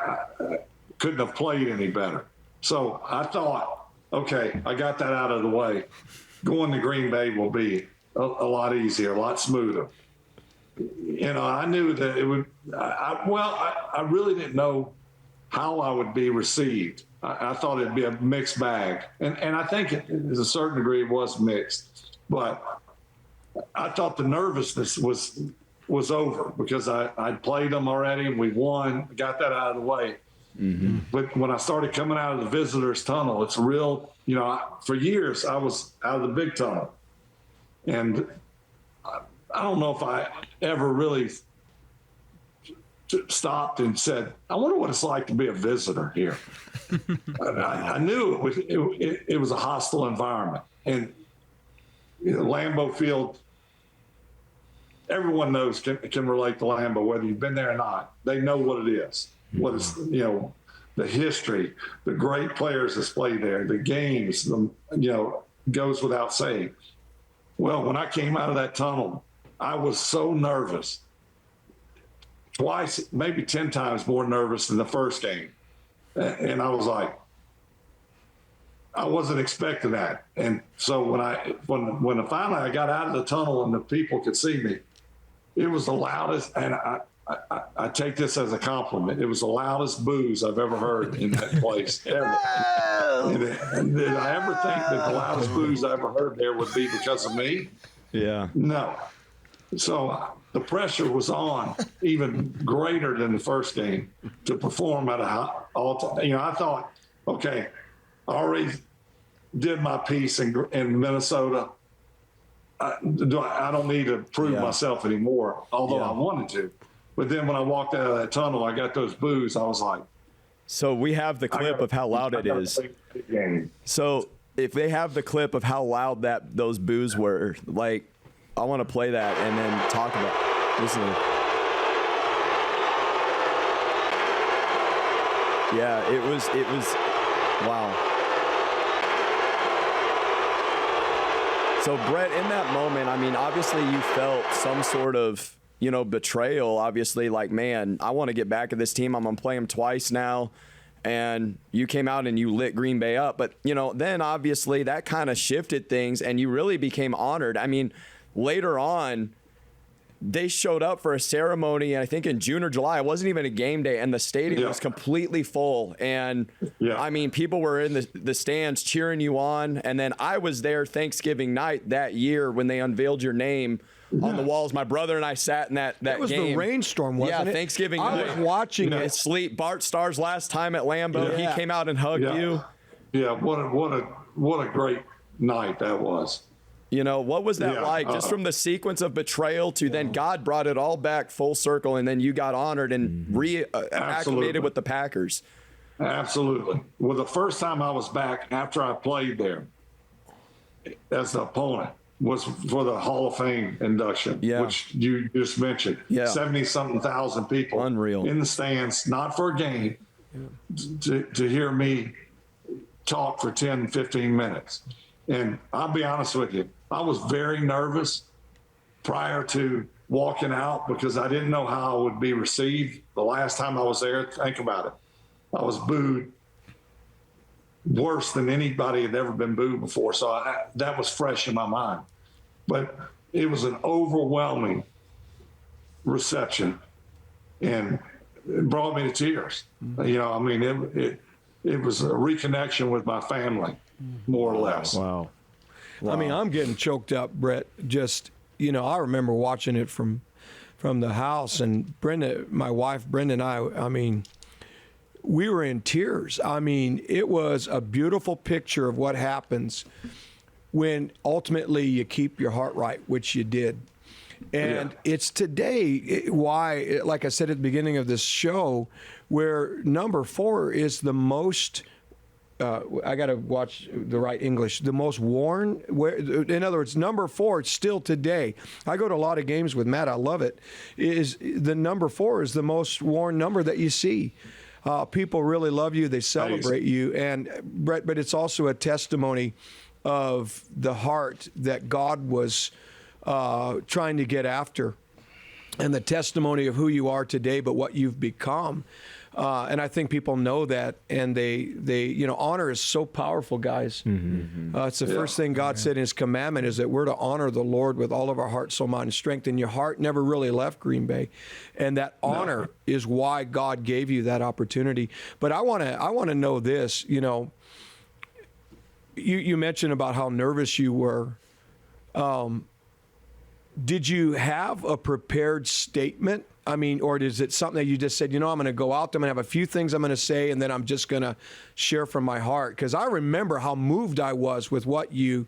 couldn't have played any better. So I thought, okay, I got that out of the way. Going to Green Bay will be a lot easier, a lot smoother. You know, I knew that it would. I really didn't know how I would be received. I thought it'd be a mixed bag, and I think to a certain degree it was mixed. But I thought the nervousness was over because I'd played them already and we won. Got that out of the way. Mm-hmm. But when I started coming out of the visitors' tunnel, it's real. You know, for years I was out of the big tunnel, and I don't know if I ever really stopped and said, I wonder what it's like to be a visitor here. I knew it was a hostile environment. And you know, Lambeau Field, everyone knows can relate to Lambeau, whether you've been there or not. They know what it is, what it's, you know, the history, the great players that's played there, the games, goes without saying. Well, when I came out of that tunnel, I was so nervous, twice, maybe 10 times more nervous than the first game. And I was like, I wasn't expecting that. And so when finally I got out of the tunnel and the people could see me, it was the loudest, and I take this as a compliment. It was the loudest boos I've ever heard in that place, ever. And did I ever think that the loudest boos I ever heard there would be because of me? Yeah. No. So the pressure was on even greater than the first game to perform at all time. You know, I thought, okay, I already did my piece in Minnesota. I don't need to prove myself anymore, although I wanted to. But then when I walked out of that tunnel, I got those boos. I was like, so we have the clip of how loud it is. So if they have the clip of how loud those boos were, like, I want to play that and then talk about. Listen. Yeah, it was. Wow. So Brett, in that moment, I mean, obviously you felt some sort of, betrayal. Obviously, like, man, I want to get back at this team. I'm gonna play them twice now. And you came out and you lit Green Bay up, but then obviously that kind of shifted things, and you really became honored. I mean, later on, they showed up for a ceremony, I think in June or July. It wasn't even a game day, and the stadium was completely full. And, I mean, people were in the stands cheering you on. And then I was there Thanksgiving night that year when they unveiled your name on the walls. My brother and I sat in that game. It was the rainstorm, wasn't it? Yeah, Thanksgiving night. I was watching it. Sleep. Bart Starr's last time at Lambeau, he came out and hugged you. Yeah, what a great night that was. What was that like? Just from the sequence of betrayal to then God brought it all back full circle, and then you got honored and reacclimated with the Packers. Absolutely. Well, the first time I was back after I played there as the opponent, was for the Hall of Fame induction, which you just mentioned. 70-something thousand people. Unreal. In the stands, not for a game, to hear me talk for 10, 15 minutes. And I'll be honest with you, I was very nervous prior to walking out because I didn't know how I would be received the last time I was there. Think about it. I was booed worse than anybody had ever been booed before. So that was fresh in my mind. But it was an overwhelming reception, and it brought me to tears. You know, I mean, it was a reconnection with my family, more or less. Wow. I mean, I'm getting choked up, Brett. Just, you know, I remember watching it from the house, and Brenda, my wife, Brenda, and I mean, we were in tears. I mean, it was a beautiful picture of what happens when ultimately you keep your heart right, which you did. And it's today why, like I said at the beginning of this show, where number 4 is the most, I got to watch the right English, the most worn. In other words, number 4, it's still today. I go to a lot of games with Matt. I love it. Is the number 4 is the most worn number that you see. People really love you. They celebrate you. And Brett, but it's also a testimony of the heart that God was trying to get after, and the testimony of who you are today, but what you've become. And I think people know that, and they you know, honor is so powerful, guys. It's the first thing God said in His commandment is that we're to honor the Lord with all of our heart, soul, mind, and strength. And your heart never really left Green Bay, and that honor is why God gave you that opportunity. But I want to know this. You know, you mentioned about how nervous you were. Did you have a prepared statement? I mean, or is it something that you just said, you know, I'm going to go out, I'm going to have a few things I'm going to say, and then I'm just going to share from my heart? Because I remember how moved I was with what you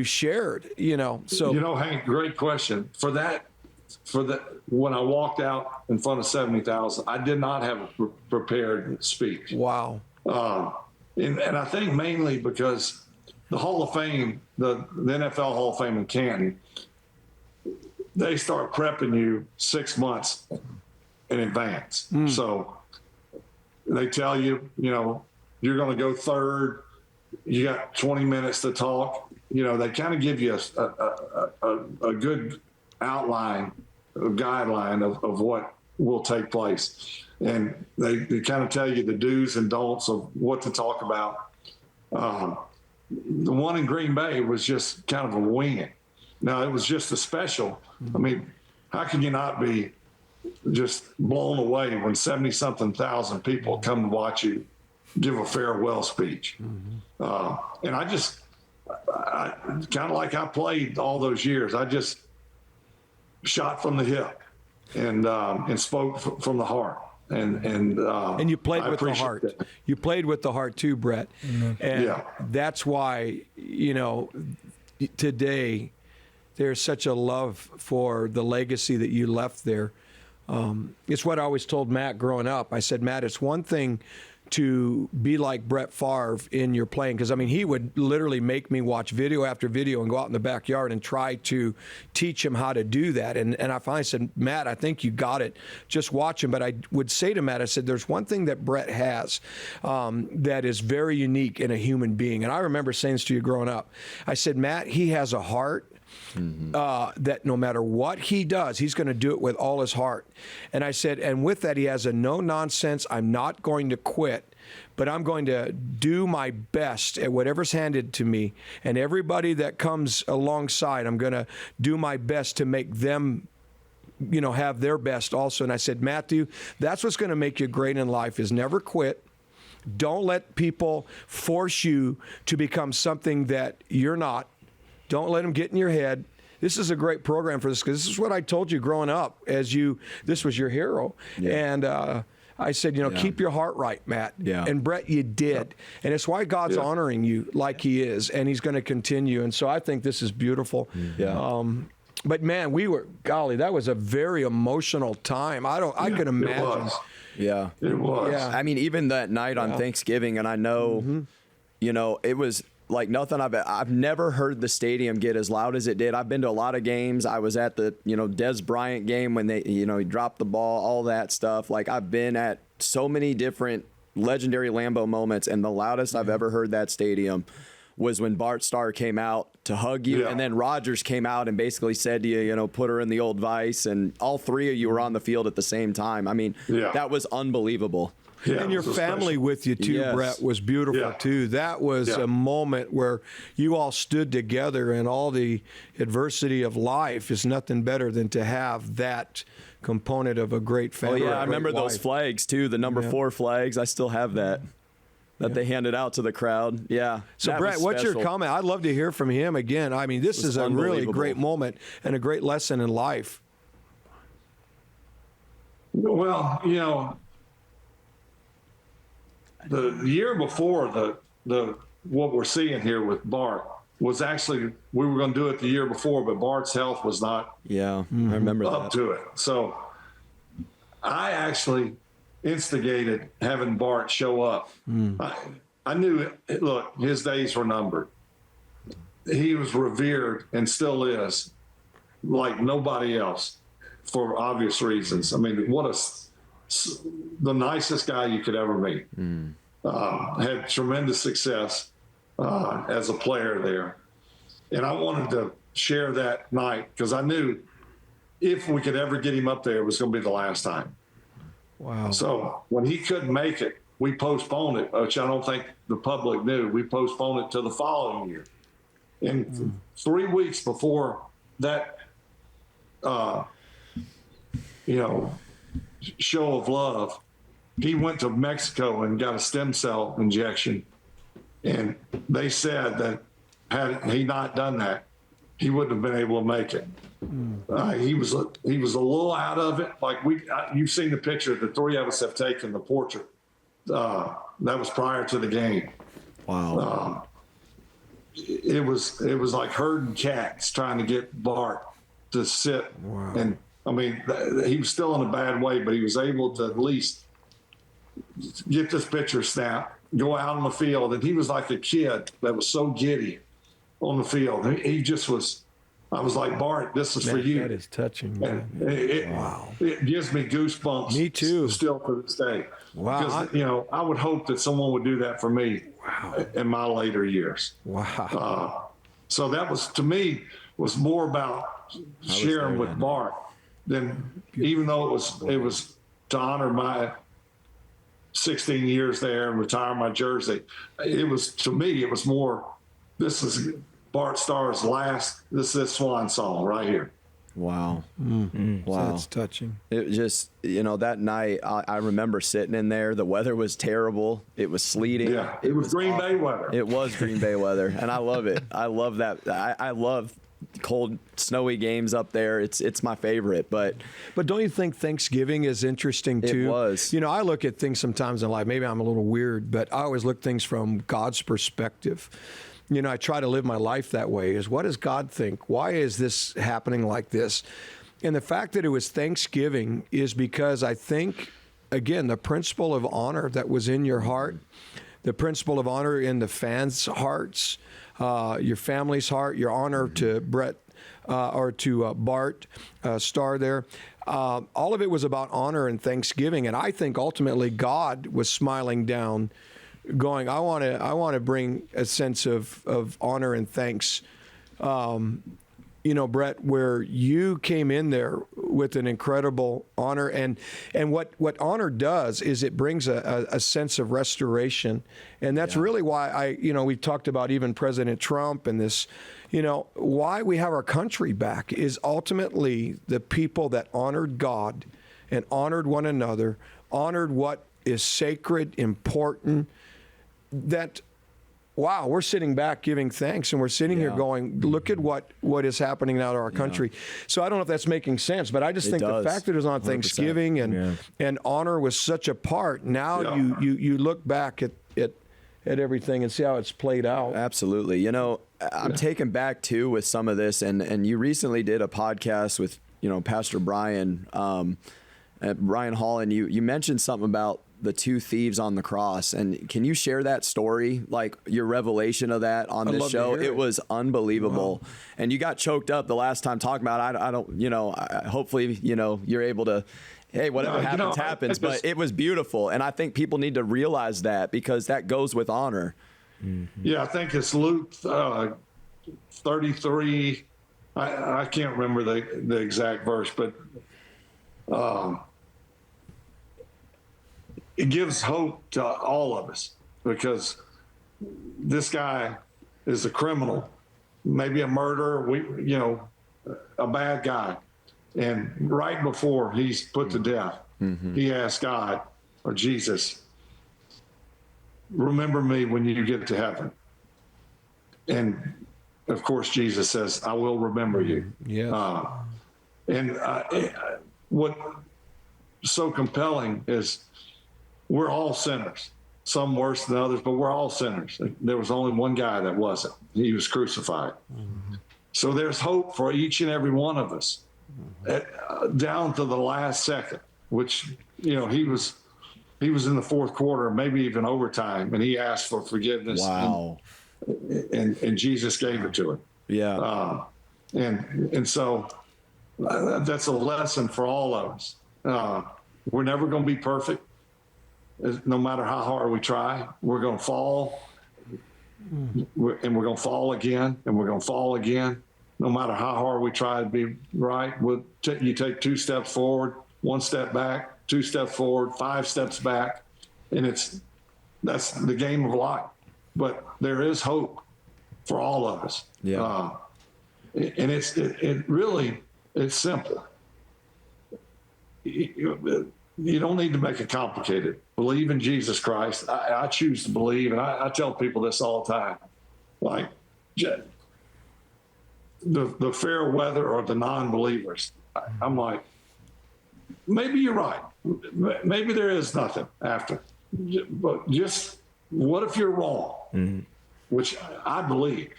shared, you know. So, you know, Hank, great question. When I walked out in front of 70,000, I did not have a prepared speech. Wow. And I think mainly because the Hall of Fame, the NFL Hall of Fame in Canton, they start prepping you 6 months in advance. So they tell you, you know, you're going to go third. You got 20 minutes to talk. You know, they kind of give you a good outline, a guideline of what will take place. And they kind of tell you the do's and don'ts of what to talk about. The one in Green Bay was just kind of a wing. Now, it was just a special. I mean, how can you not be just blown away when 70-something thousand people come to watch you give a farewell speech? And I kind of like I played all those years, I just shot from the hip and spoke from the heart. And you played with the heart. That. You played with the heart too, Brett. And that's why, you know, today there's such a love for the legacy that you left there. It's what I always told Matt growing up. I said, Matt, it's one thing to be like Brett Favre in your playing, because I mean, he would literally make me watch video after video and go out in the backyard and try to teach him how to do that. And I finally said, Matt, I think you got it. Just watch him. But I would say to Matt, I said, there's one thing that Brett has that is very unique in a human being. And I remember saying this to you growing up. I said, Matt, he has a heart that no matter what he does, he's going to do it with all his heart. And I said, and with that, he has a no nonsense, I'm not going to quit, but I'm going to do my best at whatever's handed to me. And everybody that comes alongside, I'm going to do my best to make them, you know, have their best also. And I said, Matthew, that's what's going to make you great in life, is never quit. Don't let people force you to become something that you're not. Don't let them get in your head. This is a great program for this, because this is what I told you growing up this was your hero. And I said, you know, keep your heart right, Matt. And Brett, you did. And it's why God's honoring you like He is, and He's going to continue. And so I think this is beautiful. But man, that was a very emotional time. I could imagine. It was. I mean, even that night on Thanksgiving, and I know, you know, it was like nothing I've never heard the stadium get as loud as it did. I've been to a lot of games. I was at the, Des Bryant game when he dropped the ball, all that stuff. Like, I've been at so many different legendary Lambeau moments, and the loudest I've ever heard that stadium was when Bart Starr came out to hug you, and then Rodgers came out and basically said to you, put her in the old vice, and all three of you were on the field at the same time. I mean, that was unbelievable. Yeah, and your family with you too, Brett, was beautiful too. That was a moment where you all stood together, and all the adversity of life is nothing better than to have that component of a great family. Oh yeah, I remember those flags too, the number 4 flags. I still have that they handed out to the crowd. Yeah. So Brett, what's your comment? I'd love to hear from him again. I mean, this is a really great moment and a great lesson in life. Well, the year before the what we're seeing here with Bart was actually, we were going to do it the year before, but Bart's health was not I remember up to it. So I actually instigated having Bart show up. I knew, look, his days were numbered. He was revered and still is like nobody else for obvious reasons. I mean, the nicest guy you could ever meet. Had tremendous success as a player there. And I wanted to share that night because I knew if we could ever get him up there, it was going to be the last time. Wow. So when he couldn't make it, we postponed it, which I don't think the public knew. We postponed it to the following year. And 3 weeks before that, show of love, he went to Mexico and got a stem cell injection. And they said that had he not done that, he wouldn't have been able to make it. He was a little out of it. Like you've seen the picture the three of us have taken, the portrait. That was prior to the game. Wow. It was like herding cats trying to get Bart to sit. Wow. And I mean, he was still in a bad way, but he was able to at least get this picture snapped, go out on the field. And he was like a kid that was so giddy on the field. He just was. I was like, Bart, this is for you. That is touching, man. It gives me goosebumps. Me too. Still to this day. Wow. Because, I would hope that someone would do that for me in my later years. Wow. So that was, to me, was more about sharing with Bart than, even though it was to honor my 16 years there and retire my jersey. It was, to me, it was more, this is Bart Starr's last, this is swan song right here. Wow. Wow. That's touching. It just, that night, I remember sitting in there. The weather was terrible. It was sleeting. Yeah, it was Green Bay weather. It was Green Bay weather, and I love it. I love that. I love cold, snowy games up there. It's my favorite. But don't you think Thanksgiving is interesting too? It was. I look at things sometimes in life. Maybe I'm a little weird, but I always look at things from God's perspective. I try to live my life that way. Is what does God think? Why is this happening like this? And the fact that it was Thanksgiving is because I think, again, the principle of honor that was in your heart, the principle of honor in the fans' hearts, your family's heart, your honor to Brett or to Bart Starr there. All of it was about honor and Thanksgiving. And I think ultimately God was smiling down, going, I want to bring a sense of honor and thanks. Brett, where you came in there with an incredible honor, and what honor does is it brings a sense of restoration, and that's really why we talked about even President Trump and this, why we have our country back is ultimately the people that honored God and honored one another, honored what is sacred, important. That, wow, we're sitting back giving thanks, and we're sitting here going, look at what is happening now to our country. So I don't know if that's making sense, but I just think the fact that it was on 100%. Thanksgiving and honor was such a part. Now you look back at everything and see how it's played out. Absolutely. I'm taken back too with some of this, and you recently did a podcast with Pastor Brian Hall, and you mentioned something about the two thieves on the cross. And can you share that story, like your revelation of that on this show? It was unbelievable. Wow. And you got choked up the last time talking about it. I don't, hopefully, you're able to, hey, whatever happens. But it was beautiful. And I think people need to realize that, because that goes with honor. Mm-hmm. Yeah, I think it's Luke 33. I can't remember the exact verse, but it gives hope to all of us, because this guy is a criminal, maybe a murderer, a bad guy. And right before he's put to death, he asked God or Jesus, remember me when you get to heaven. And of course, Jesus says, I will remember you. Yeah. What's so compelling is we're all sinners, some worse than others, but we're all sinners. There was only one guy that wasn't. He was crucified. Mm-hmm. So there's hope for each and every one of us, down to the last second, which, he was in the fourth quarter, maybe even overtime, and he asked for forgiveness. Wow. And Jesus gave it to him. Yeah. And so that's a lesson for all of us. We're never going to be perfect. No matter how hard we try, we're going to fall. And we're going to fall again, and we're going to fall again. No matter how hard we try to be right, you take 2 steps forward, 1 step back, 2 steps forward, 5 steps back. And that's the game of life. But there is hope for all of us. Yeah. And it really, it's simple. You don't need to make it complicated. Believe in Jesus Christ. I choose to believe, and I tell people this all the time. Like, the fair weather or the non-believers, I'm like, maybe you're right. Maybe there is nothing after. But just, what if you're wrong? Mm-hmm. Which I believe,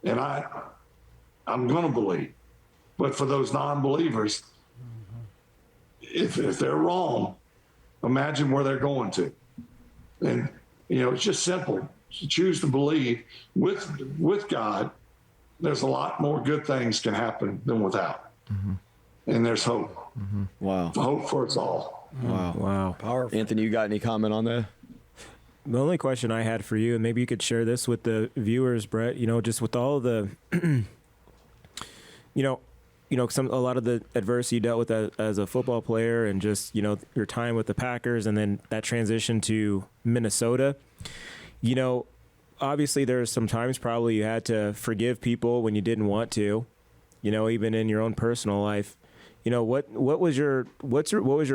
and I'm going to believe. But for those non-believers, if they're wrong, imagine where they're going to. And, it's just simple. Choose to believe. With God, there's a lot more good things can happen than without. Mm-hmm. And there's hope. Mm-hmm. Wow. Hope for us all. Wow. Powerful. Anthony, you got any comment on that? The only question I had for you, and maybe you could share this with the viewers, Brett, just with all the, a lot of the adversity you dealt with as a football player, and just, your time with the Packers, and then that transition to Minnesota. Obviously there's some times probably you had to forgive people when you didn't want to, even in your own personal life. What was your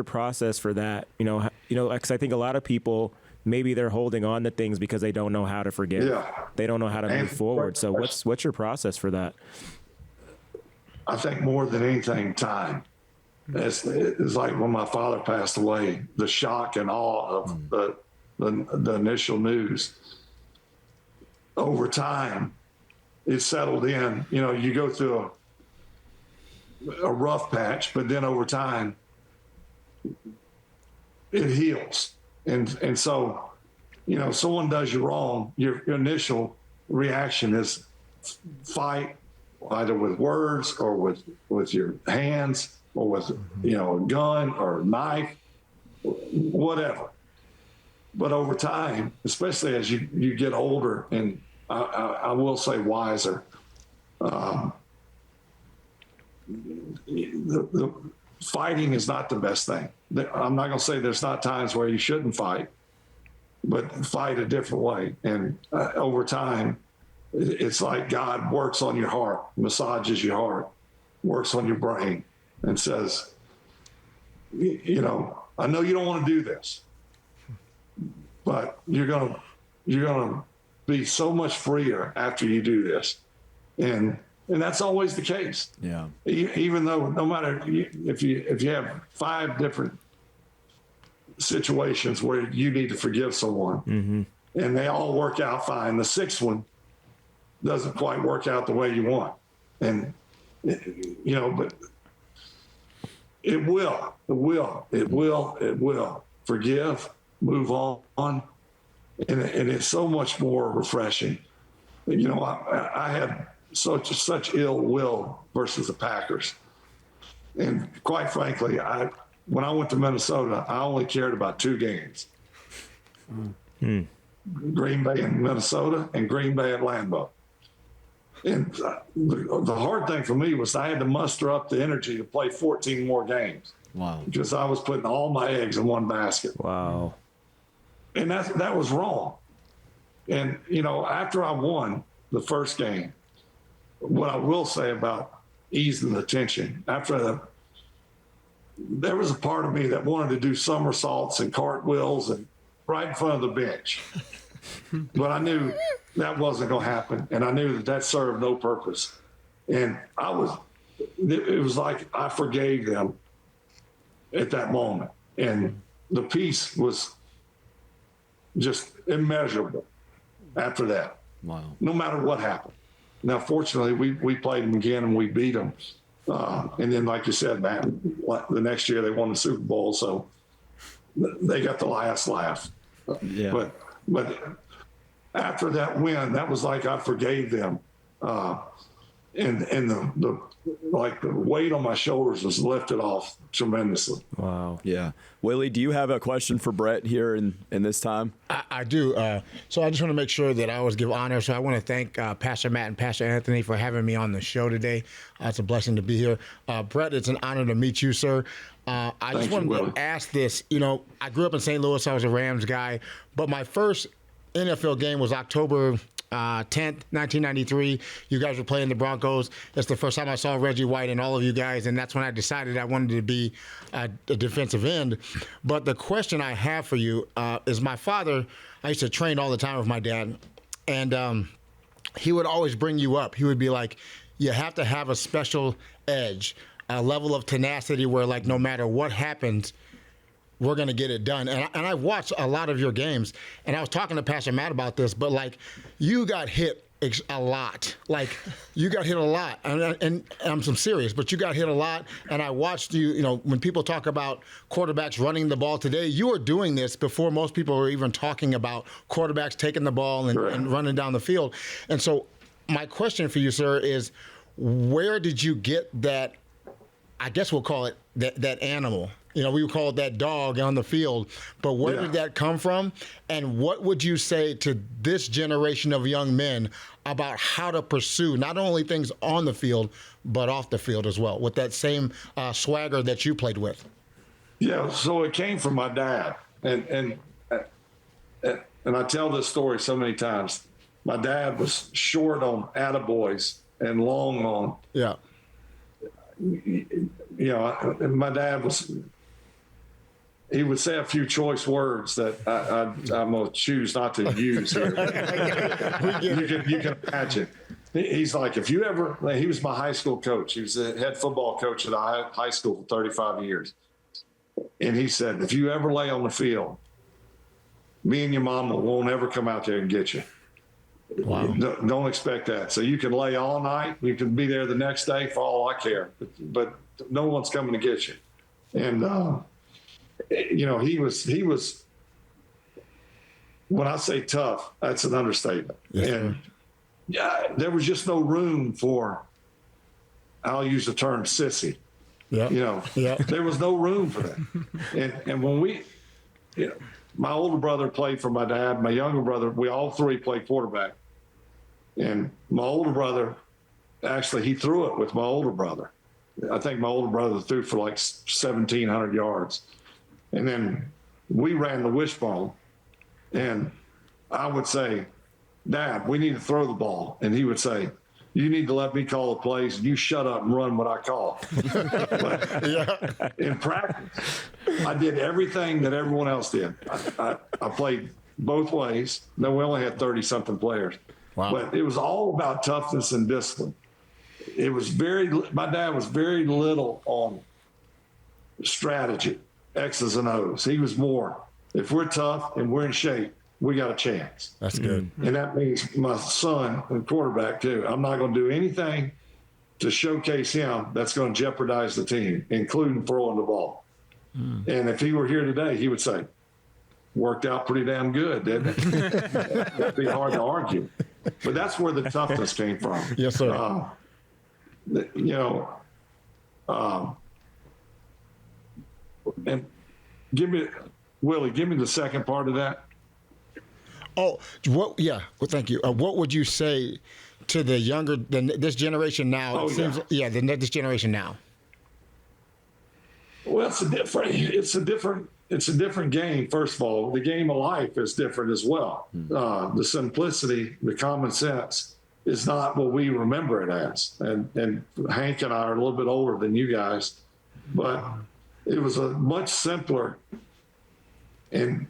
process for that? Because I think a lot of people, maybe they're holding on to things because they don't know how to forgive. Yeah. They don't know how to move forward. So what's your process for that? I think more than anything, time. It's like when my father passed away, the shock and awe of the initial news. Over time, it settled in. You go through a rough patch, but then over time, it heals. And so, someone does you wrong, your initial reaction is fight, either with words or with your hands or with, a gun or a knife, whatever. But over time, especially as you get older, and I will say wiser, the fighting is not the best thing. I'm not going to say there's not times where you shouldn't fight, but fight a different way. And over time, it's like God works on your heart, massages your heart, works on your brain, and says, I know you don't want to do this, but you're gonna be so much freer after you do this, and that's always the case. Yeah. Even though, no matter if you have 5 different situations where you need to forgive someone, mm-hmm. and they all work out fine, the 6th one doesn't quite work out the way you want, and but it will forgive, move on. And it's so much more refreshing. You know, I had such ill will versus the Packers. And quite frankly, when I went to Minnesota, I only cared about 2 games. Green Bay in Minnesota and Green Bay at Lambeau. And the hard thing for me was I had to muster up the energy to play 14 more games. Wow. Because I was putting all my eggs in one basket. Wow. And that was wrong. And, you know, after I won the first game, what I will say about easing the tension, there was a part of me that wanted to do somersaults and cartwheels and right in front of the bench. But I knew that wasn't going to happen, and I knew that served no purpose. And it was like I forgave them at that moment. And the peace was just immeasurable after that. Wow. No matter what happened. Now, fortunately, we played them again and we beat them. And then, like you said, Matt, the next year they won the Super Bowl, so they got the last laugh. Yeah. But after that win, that was like I forgave them. And the weight on my shoulders was lifted off tremendously. Wow. Yeah. Willie, do you have a question for Brett here in this time? I do. So I just want to make sure that I always give honor. So I want to thank Pastor Matt and Pastor Anthony for having me on the show today. It's a blessing to be here. Brett, it's an honor to meet you, sir. I just wanted to ask this. You know, I grew up in St. Louis. I was a Rams guy. But my first NFL game was October 10th, 1993. You guys were playing the Broncos. That's the first time I saw Reggie White and all of you guys, and that's when I decided I wanted to be a defensive end. But the question I have for you is my father, I used to train all the time with my dad, and he would always bring you up. He would be like, you have to have a special edge, a level of tenacity where, like, no matter what happens, we're going to get it done. And I watched a lot of your games, and I was talking to Pastor Matt about this, but, like, you got hit a lot. Like, you got hit a lot. And I'm serious, but you got hit a lot. And I watched you, you know, when people talk about quarterbacks running the ball today, you were doing this before most people were even talking about quarterbacks taking the ball and running down the field. And so my question for you, sir, is where did you get that, I guess we'll call it that animal? You know, we would call it that dog on the field. But where did that come from? And what would you say to this generation of young men about how to pursue not only things on the field, but off the field as well, with that same swagger that you played with? Yeah, so it came from my dad. And I tell this story so many times. My dad was short on attaboys and long on. Yeah. You know, my dad he would say a few choice words that I'm going to choose not to use here. you can imagine. He's like, he was my high school coach. He was the head football coach at high school for 35 years. And he said, if you ever lay on the field, me and your mama won't ever come out there and get you. Wow. Don't expect that. So you can lay all night. You can be there the next day for all I care. But no one's coming to get you. And, you know, he was, when I say tough, that's an understatement. Yes, and there was just no room for, I'll use the term sissy. Yeah. You know, there was no room for that. And when my older brother played for my dad, my younger brother, we all three played quarterback. And my older brother, actually, he threw it with my older brother. I think my older brother threw for like 1,700 yards. And then we ran the wishbone. And I would say, Dad, we need to throw the ball. And he would say, you need to let me call the plays, and you shut up and run what I call. But in practice, I did everything that everyone else did. I played both ways. No, we only had 30-something players. Wow. But it was all about toughness and discipline. My dad was very little on strategy, X's and O's. He was more, if we're tough and we're in shape, we got a chance. That's good. And that means my son, and quarterback too, I'm not going to do anything to showcase him that's going to jeopardize the team, including throwing the ball. And if he were here today, he would say, worked out pretty damn good, didn't it? That'd be hard to argue. But that's where the toughness came from. Yes, sir. And Willie, give me the second part of that. Oh, what? Yeah. Well, thank you. What would you say to the younger, this generation now? Oh, this generation now. Well, it's a different game. First of all, the game of life is different as well. The simplicity, the common sense is not what we remember it as. And Hank and I are a little bit older than you guys, but it was a much simpler and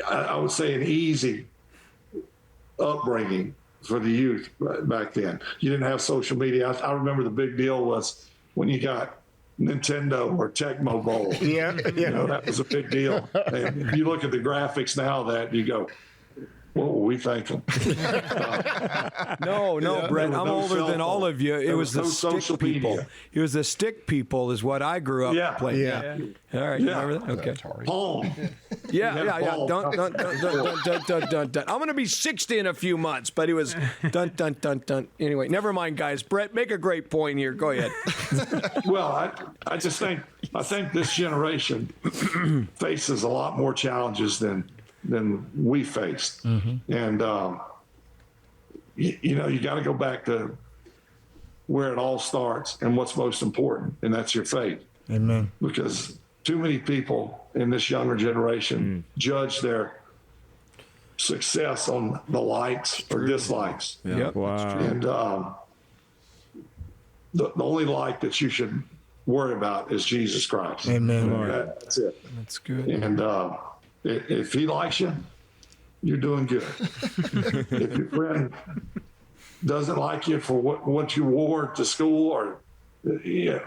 I would say an easy upbringing for the youth back then. You didn't have social media. I remember the big deal was when you got Nintendo or Tecmo Bowl. Yeah. You know, that was a big deal. And you look at the graphics now that you go, what were we thinking? No, Brett, I'm older than all of you. It was the stick people. Media. It was the stick people is what I grew up playing. Yeah. All right, you remember that? Okay. Home. Yeah. ball. Dun, dun, dun, dun, dun, dun, dun, dun. I'm going to be 60 in a few months, but it was dun, dun, dun, dun. Anyway, never mind, guys. Brett, make a great point here. Go ahead. Well, I just think this generation faces a lot more challenges than we faced. And, you got to go back to where it all starts and what's most important, and that's your faith. Amen. Because too many people in this younger generation judge their success on the likes or dislikes. Yep. Wow. And the only like that you should worry about is Jesus Christ. Amen. That's it. That's good. And if he likes you, you're doing good. If your friend doesn't like you for what you wore to school, or you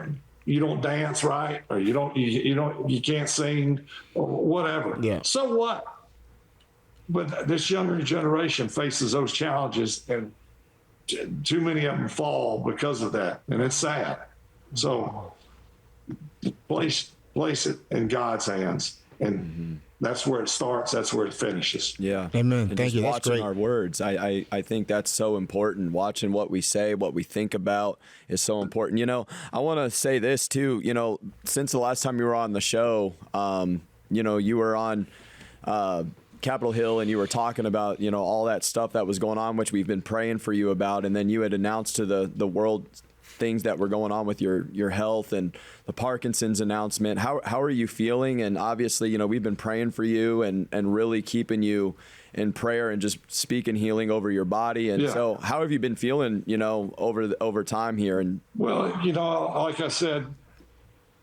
don't dance right, or you can't sing, or whatever. Yeah. So what? But this younger generation faces those challenges, and too many of them fall because of that, and it's sad. So place it in God's hands, and that's where it starts. That's where it finishes. Yeah. Amen. And Thank just you. That's watching great. our words. I think that's so important. Watching what we say, what we think about is so important. I want to say this too, since the last time you were on the show, you were on Capitol Hill and you were talking about, all that stuff that was going on, which we've been praying for you about. And then you had announced to the world things that were going on with your health and the Parkinson's announcement. How are you feeling? And obviously, we've been praying for you and really keeping you in prayer and just speaking healing over your body. And so how have you been feeling, over time here? And well, like I said,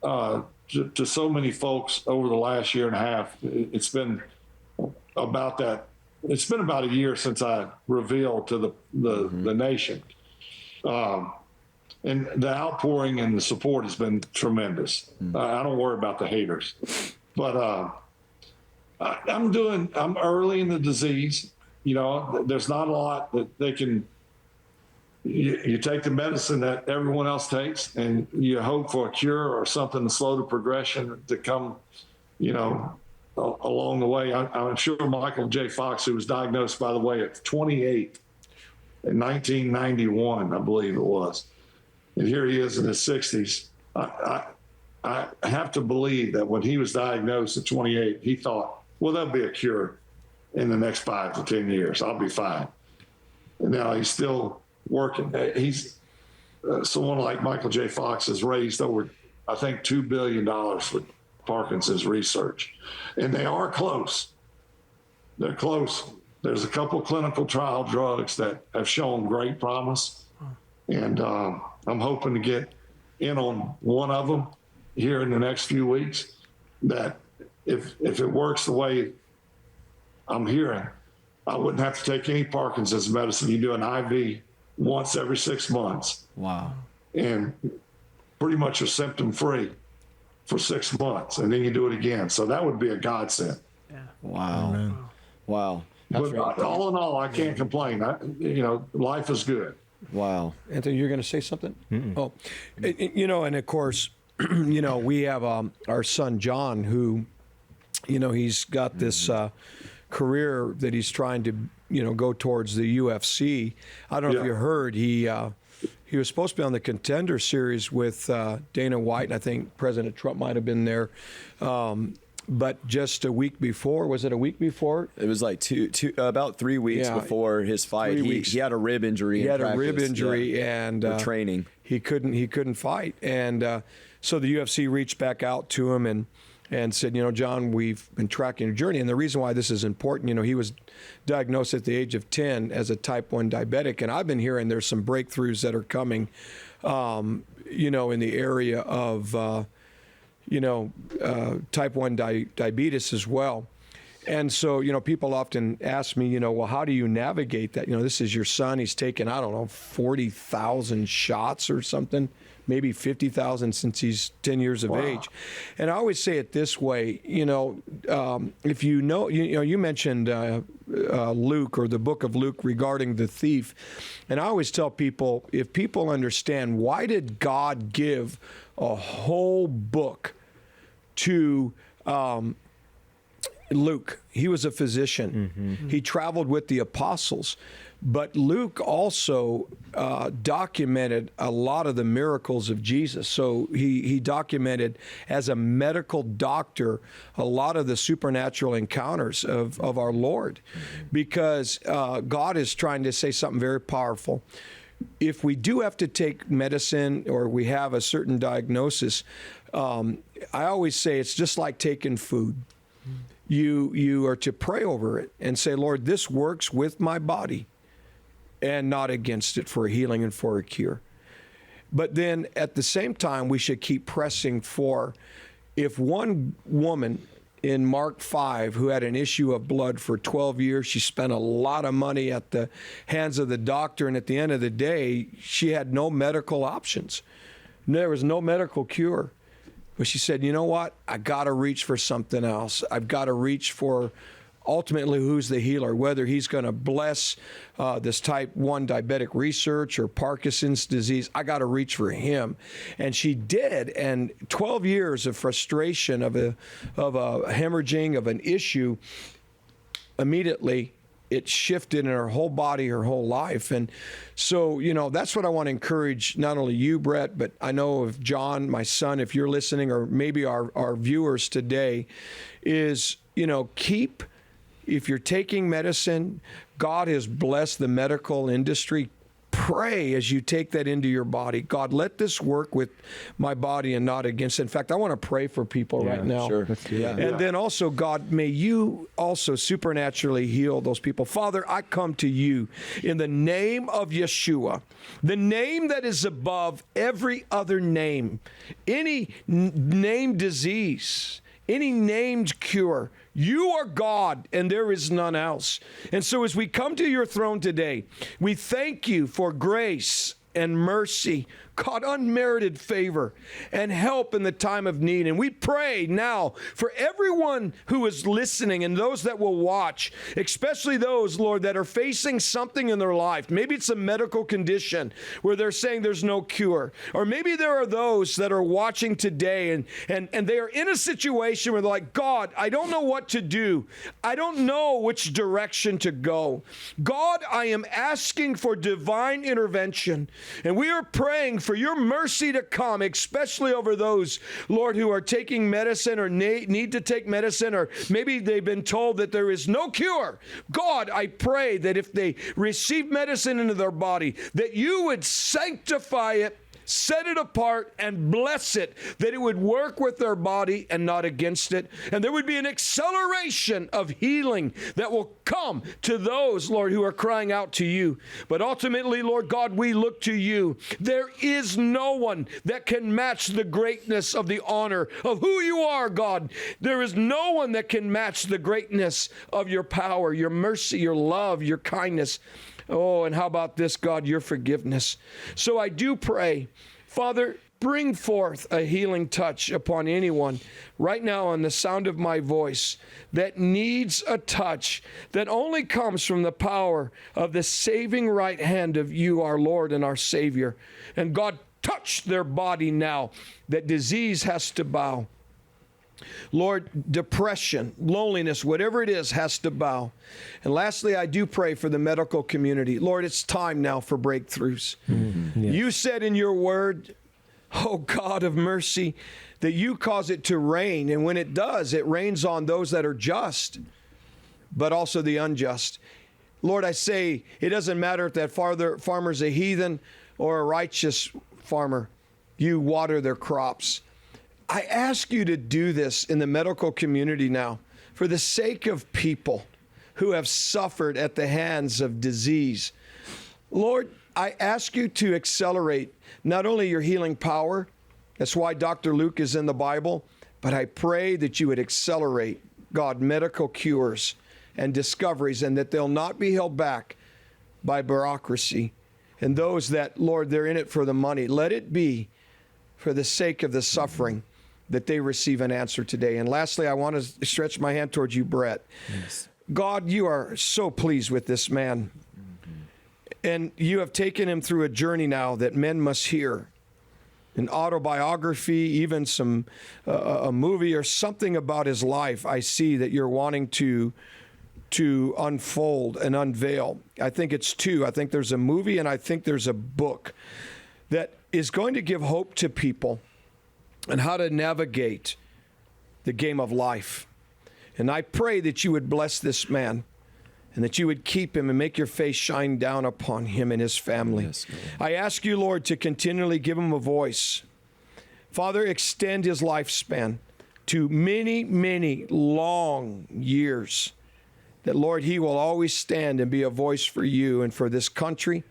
to so many folks over the last year and a half, it's been about that. It's been about a year since I revealed to the nation. And the outpouring and the support has been tremendous. I don't worry about the haters, but I'm early in the disease. There's not a lot that they can. You take the medicine that everyone else takes, and you hope for a cure or something to slow the progression to come, along the way. I'm sure Michael J. Fox, who was diagnosed, by the way, at 28 in 1991, I believe it was. And here he is in his 60s. I have to believe that when he was diagnosed at 28, he thought, well, there'll be a cure in the next 5 to 10 years. I'll be fine. And now he's still working. He's someone like Michael J. Fox has raised over, I think, $2 billion for Parkinson's research. And they are close. They're close. There's a couple clinical trial drugs that have shown great promise. And I'm hoping to get in on one of them here in the next few weeks, that if it works the way I'm hearing, I wouldn't have to take any Parkinson's medicine. You do an IV once every 6 months. wow. And pretty much you're symptom free for 6 months, and then you do it again. So that would be a godsend. Wow. Amen. But But all in all, I can't complain. Life is good. wow. Anthony, you're going to say something? Oh, and of course, we have our son John, who he's got this career that he's trying to, go towards the UFC. I don't know if you heard, he was supposed to be on the Contender Series with Dana White, and I think President Trump might have been there. But just a week before, was it a week before? It was like about 3 weeks before his fight. He had a rib injury. He had a rib injury and training. He couldn't fight, and so the UFC reached back out to him and said, John, we've been tracking your journey, and the reason why this is important, he was diagnosed at the age of 10 as a type 1 diabetic, and I've been hearing there's some breakthroughs that are coming, in the area of type 1 diabetes as well. And so, people often ask me, well, how do you navigate that? This is your son. He's taken, 40,000 shots or something, maybe 50,000 since he's 10 years of age. And I always say it this way, if you mentioned Luke, or the book of Luke regarding the thief. And I always tell people, if people understand, why did God give a whole book to Luke? He was a physician. Mm-hmm. He traveled with the apostles. But Luke also documented a lot of the miracles of Jesus. So he documented, as a medical doctor, a lot of the supernatural encounters of our Lord. Because God is trying to say something very powerful. If we do have to take medicine, or we have a certain diagnosis, I always say it's just like taking food. You are to pray over it and say, Lord, this works with my body and not against it, for a healing and for a cure. But then at the same time, we should keep pressing for, if one woman in Mark 5 who had an issue of blood for 12 years, she spent a lot of money at the hands of the doctor, and at the end of the day, she had no medical options. There was no medical cure. But she said, you know what? I got to reach for something else. I've got to reach for ultimately who's the healer, whether he's going to bless this type 1 diabetic research or Parkinson's disease. I got to reach for him. And she did. And 12 years of frustration, of a hemorrhaging, of an issue, immediately it shifted in her whole body, her whole life. And so, that's what I want to encourage not only you, Brett, but I know of John, my son, if you're listening, or maybe our viewers today, is, keep, if you're taking medicine, God has blessed the medical industry. Pray as you take that into your body. God, let this work with my body and not against it. In fact, I want to pray for people right now. Sure. And then also, God, may you also supernaturally heal those people. Father, I come to you in the name of Yeshua, the name that is above every other name, any named disease, any named cure. You are God, and there is none else. And so as we come to your throne today, we thank you for grace and mercy, God, unmerited favor and help in the time of need. And we pray now for everyone who is listening and those that will watch, especially those, Lord, that are facing something in their life. Maybe it's a medical condition where they're saying there's no cure. Or maybe there are those that are watching today and they are in a situation where they're like, God, I don't know what to do. I don't know which direction to go. God, I am asking for divine intervention. And we are praying for your mercy to come, especially over those, Lord, who are taking medicine or need to take medicine, or maybe they've been told that there is no cure. God, I pray that if they receive medicine into their body, that you would sanctify it, set it apart, and bless it, that it would work with their body and not against it. And there would be an acceleration of healing that will come to those, Lord, who are crying out to you. But ultimately, Lord God, we look to you. There is no one that can match the greatness of the honor of who you are, God. There is no one that can match the greatness of your power, your mercy, your love, your kindness. Oh, and how about this, God, your forgiveness. So I do pray, Father, bring forth a healing touch upon anyone right now on the sound of my voice that needs a touch that only comes from the power of the saving right hand of you, our Lord and our Savior. And God, touch their body now, that disease has to bow. Lord, depression, loneliness, whatever it is, has to bow. And lastly, I do pray for the medical community. Lord, it's time now for breakthroughs. Mm-hmm. Yes. You said in your word, oh God of mercy, that you cause it to rain. And when it does, it rains on those that are just, but also the unjust. Lord, I say, it doesn't matter if that farmer's a heathen or a righteous farmer. You water their crops. I ask you to do this in the medical community now for the sake of people who have suffered at the hands of disease. Lord, I ask you to accelerate not only your healing power, that's why Dr. Luke is in the Bible, but I pray that you would accelerate, God, medical cures and discoveries, and that they'll not be held back by bureaucracy. And those that, Lord, they're in it for the money, let it be for the sake of the suffering that they receive an answer today. And lastly, I want to stretch my hand towards you, Brett. Yes. God, you are so pleased with this man. And you have taken him through a journey now that men must hear. An autobiography, even some a movie or something about his life. I see that you're wanting to unfold and unveil. I think it's two. I think there's a movie and I think there's a book that is going to give hope to people and how to navigate the game of life. And I pray that you would bless this man and that you would keep him and make your face shine down upon him and his family. Yes, I ask you, Lord, to continually give him a voice. Father, extend his lifespan to many, many long years, that, Lord, he will always stand and be a voice for you and for this country,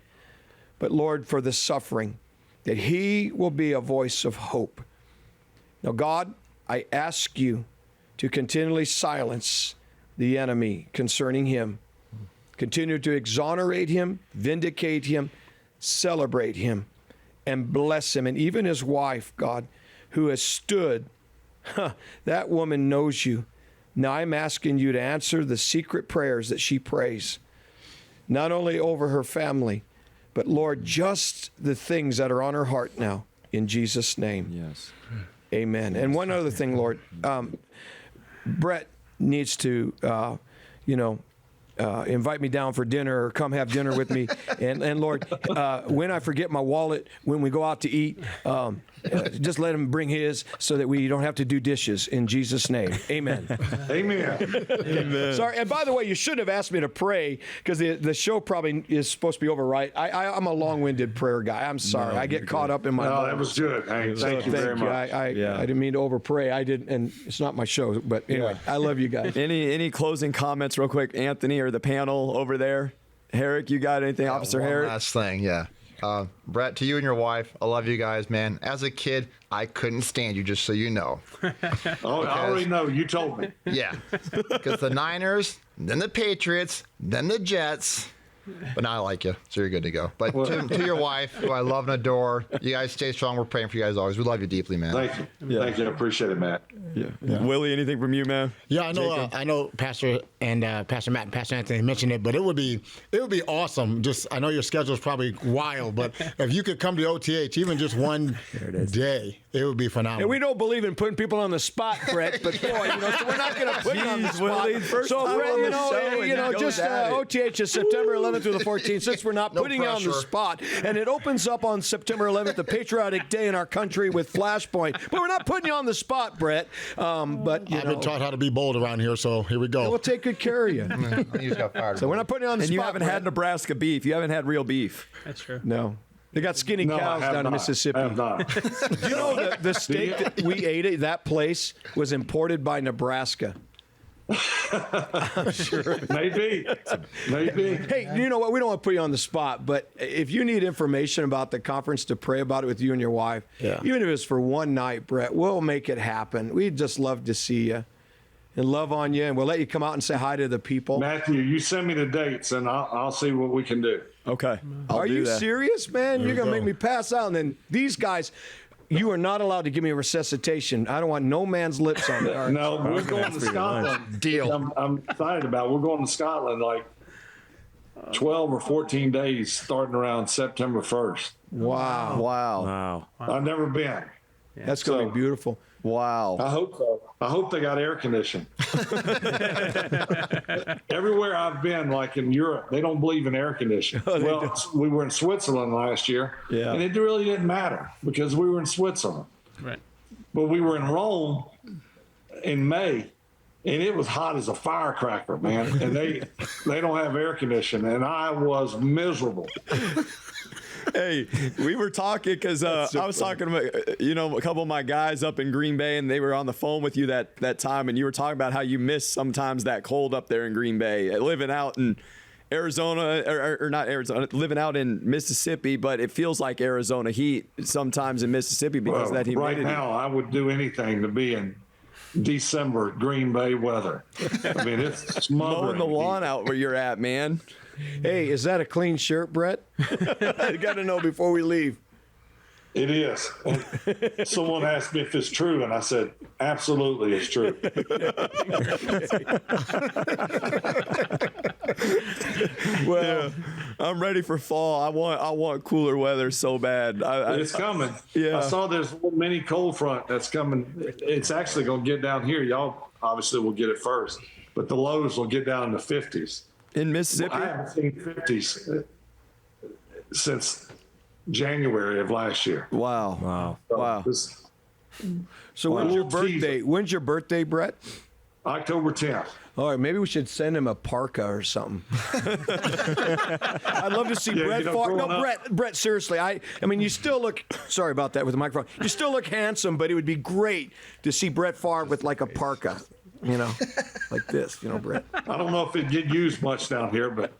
but, Lord, for the suffering, that he will be a voice of hope. Now, God, I ask you to continually silence the enemy concerning him. Continue to exonerate him, vindicate him, celebrate him, and bless him. And even his wife, God, who has stood, that woman knows you. Now I'm asking you to answer the secret prayers that she prays, not only over her family, but, Lord, just the things that are on her heart now, in Jesus' name. Yes. Amen. And one other thing, Lord, Brett needs to, invite me down for dinner or come have dinner with me. And Lord, when I forget my wallet, when we go out to eat, just let him bring his so that we don't have to do dishes in Jesus' name. Amen. Amen. Amen. Sorry. And by the way, you should have asked me to pray because the show probably is supposed to be over, right? I'm a long-winded prayer guy. I'm sorry. I get caught up in my. No, that was good. Hank. Thank you very much. I didn't mean to overpray. I didn't, and it's not my show. But anyway, I love you guys. Any closing comments, real quick, Anthony, or the panel over there? Herrick, you got anything, Officer Herrick? Last thing, yeah. Brett, to you and your wife, I love you guys, man. As a kid, I couldn't stand you, just so you know. Oh, I already know. You told me. Yeah. Because the Niners, then the Patriots, then the Jets. But now I like you, so you're good to go. But to your wife, who I love and adore, you guys stay strong. We're praying for you guys always. We love you deeply, man. Thank you. Yeah. Thank you. I appreciate it, Matt. Yeah. Willie, anything from you, man? Yeah, I know. I know Pastor and Pastor Matt and Pastor Anthony mentioned it, but it would be awesome. Just I know your schedule is probably wild, but if you could come to OTH even just one day, it would be phenomenal. And we don't believe in putting people on the spot, Brett. But boy, so we're not going to put you on the spot. So Brett, just OTH is September 11th through the 14th. Since we're not putting you on the spot, and it opens up on September 11th, the patriotic day in our country with Flashpoint. But we're not putting you on the spot, Brett. But I've been taught how to be bold around here, so here we go. We'll take good care of you. So we're not putting you on the spot. And you haven't had Nebraska beef. You haven't had real beef. That's true. No. They got skinny cows down in Mississippi. I have not. Do you know the steak that we ate at that place was imported by Nebraska? I'm sure. Maybe. Hey, you know what? We don't want to put you on the spot, but if you need information about the conference to pray about it with you and your wife, even if it's for one night, Brett, we'll make it happen. We'd just love to see you and love on you, and we'll let you come out and say hi to the people. Matthew, you send me the dates, and I'll see what we can do. Okay. Are you serious, man? You're going to make me pass out, and then these guys... You are not allowed to give me a resuscitation. I don't want no man's lips on it. No, we're going to Scotland. Deal. I'm excited about it. We're going to Scotland like 12 or 14 days starting around September 1st. Wow. Wow. I've never been. That's going to be beautiful. Wow. I hope so. I hope they got air conditioning. Everywhere I've been, like in Europe, they don't believe in air conditioning. Well, we were in Switzerland last year, and it really didn't matter because we were in Switzerland. Right. But we were in Rome in May, and it was hot as a firecracker, man. And they don't have air conditioning, and I was miserable. Hey, we were talking because I was talking about, a couple of my guys up in Green Bay, and they were on the phone with you that time, and you were talking about how you miss sometimes that cold up there in Green Bay, living out in Arizona, or not Arizona, living out in Mississippi, but it feels like Arizona heat sometimes in Mississippi because of that humidity. Right now, I would do anything to be in December Green Bay weather. I mean, it's smothering. Mowing the lawn out where you're at, man. Hey, is that a clean shirt, Brett? I got to know before we leave. It is. And someone asked me if it's true, and I said, absolutely, it's true. Well, I'm ready for fall. I want cooler weather so bad. It's coming. Yeah. I saw there's a little mini cold front that's coming. It's actually going to get down here. Y'all obviously will get it first, but the lows will get down in the 50s. In Mississippi? I haven't seen 50s since January of last year. Wow. So when's your birthday? When's your birthday, Brett? October 10th. All right, maybe we should send him a parka or something. I'd love to see Brett Favre. No, Brett, seriously. I mean, you still look, sorry about that with the microphone. You still look handsome, but it would be great to see Brett Favre with like a parka, like this, Brett. I don't know if it'd get used much down here, but.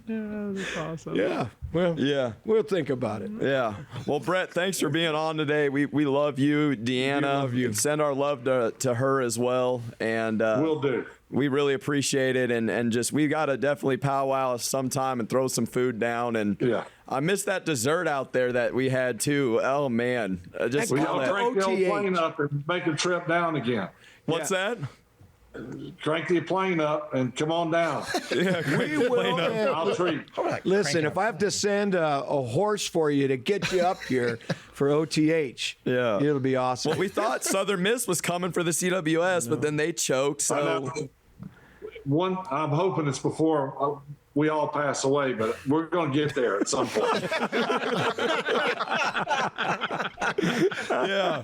Yeah, that's awesome. Yeah. Well, yeah. We'll think about it. Yeah. Well, Brett, thanks for being on today. We love you, Deanna. We love you. Send our love to her as well. And will do. We really appreciate it. And just, we got to definitely powwow sometime and throw some food down. And yeah. I missed that dessert out there that we had too. Oh, man. Just we all crank the old plane up and make a trip down again. What's that? Crank the plane up and come on down. Yeah, we will. I'll treat. Listen, if I have to send a horse for you to get you up here for OTH, it'll be awesome. Well, we thought Southern Miss was coming for the CWS, but then they choked. So I'm hoping it's before we all pass away, but we're going to get there at some point. Yeah.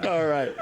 All right.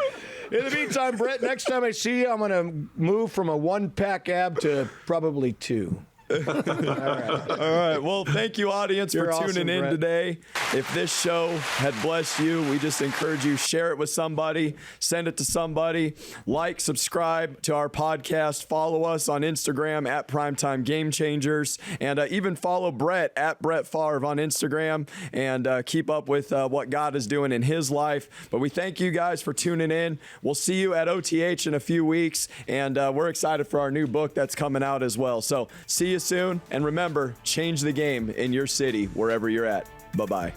In the meantime, Brett, next time I see you, I'm going to move from a 1-pack ab to probably 2. All right. Well, thank you, audience, for tuning in today. If this show had blessed you, we just encourage you, share it with somebody, send it to somebody, like, subscribe to our podcast, follow us on Instagram at Primetime Game Changers, and even follow Brett at Brett Favre on Instagram, and keep up with what God is doing in his life. But we thank you guys for tuning in. We'll see you at OTH in a few weeks, and we're excited for our new book that's coming out as well. So see you soon, and remember, change the game in your city wherever you're at. Bye-bye.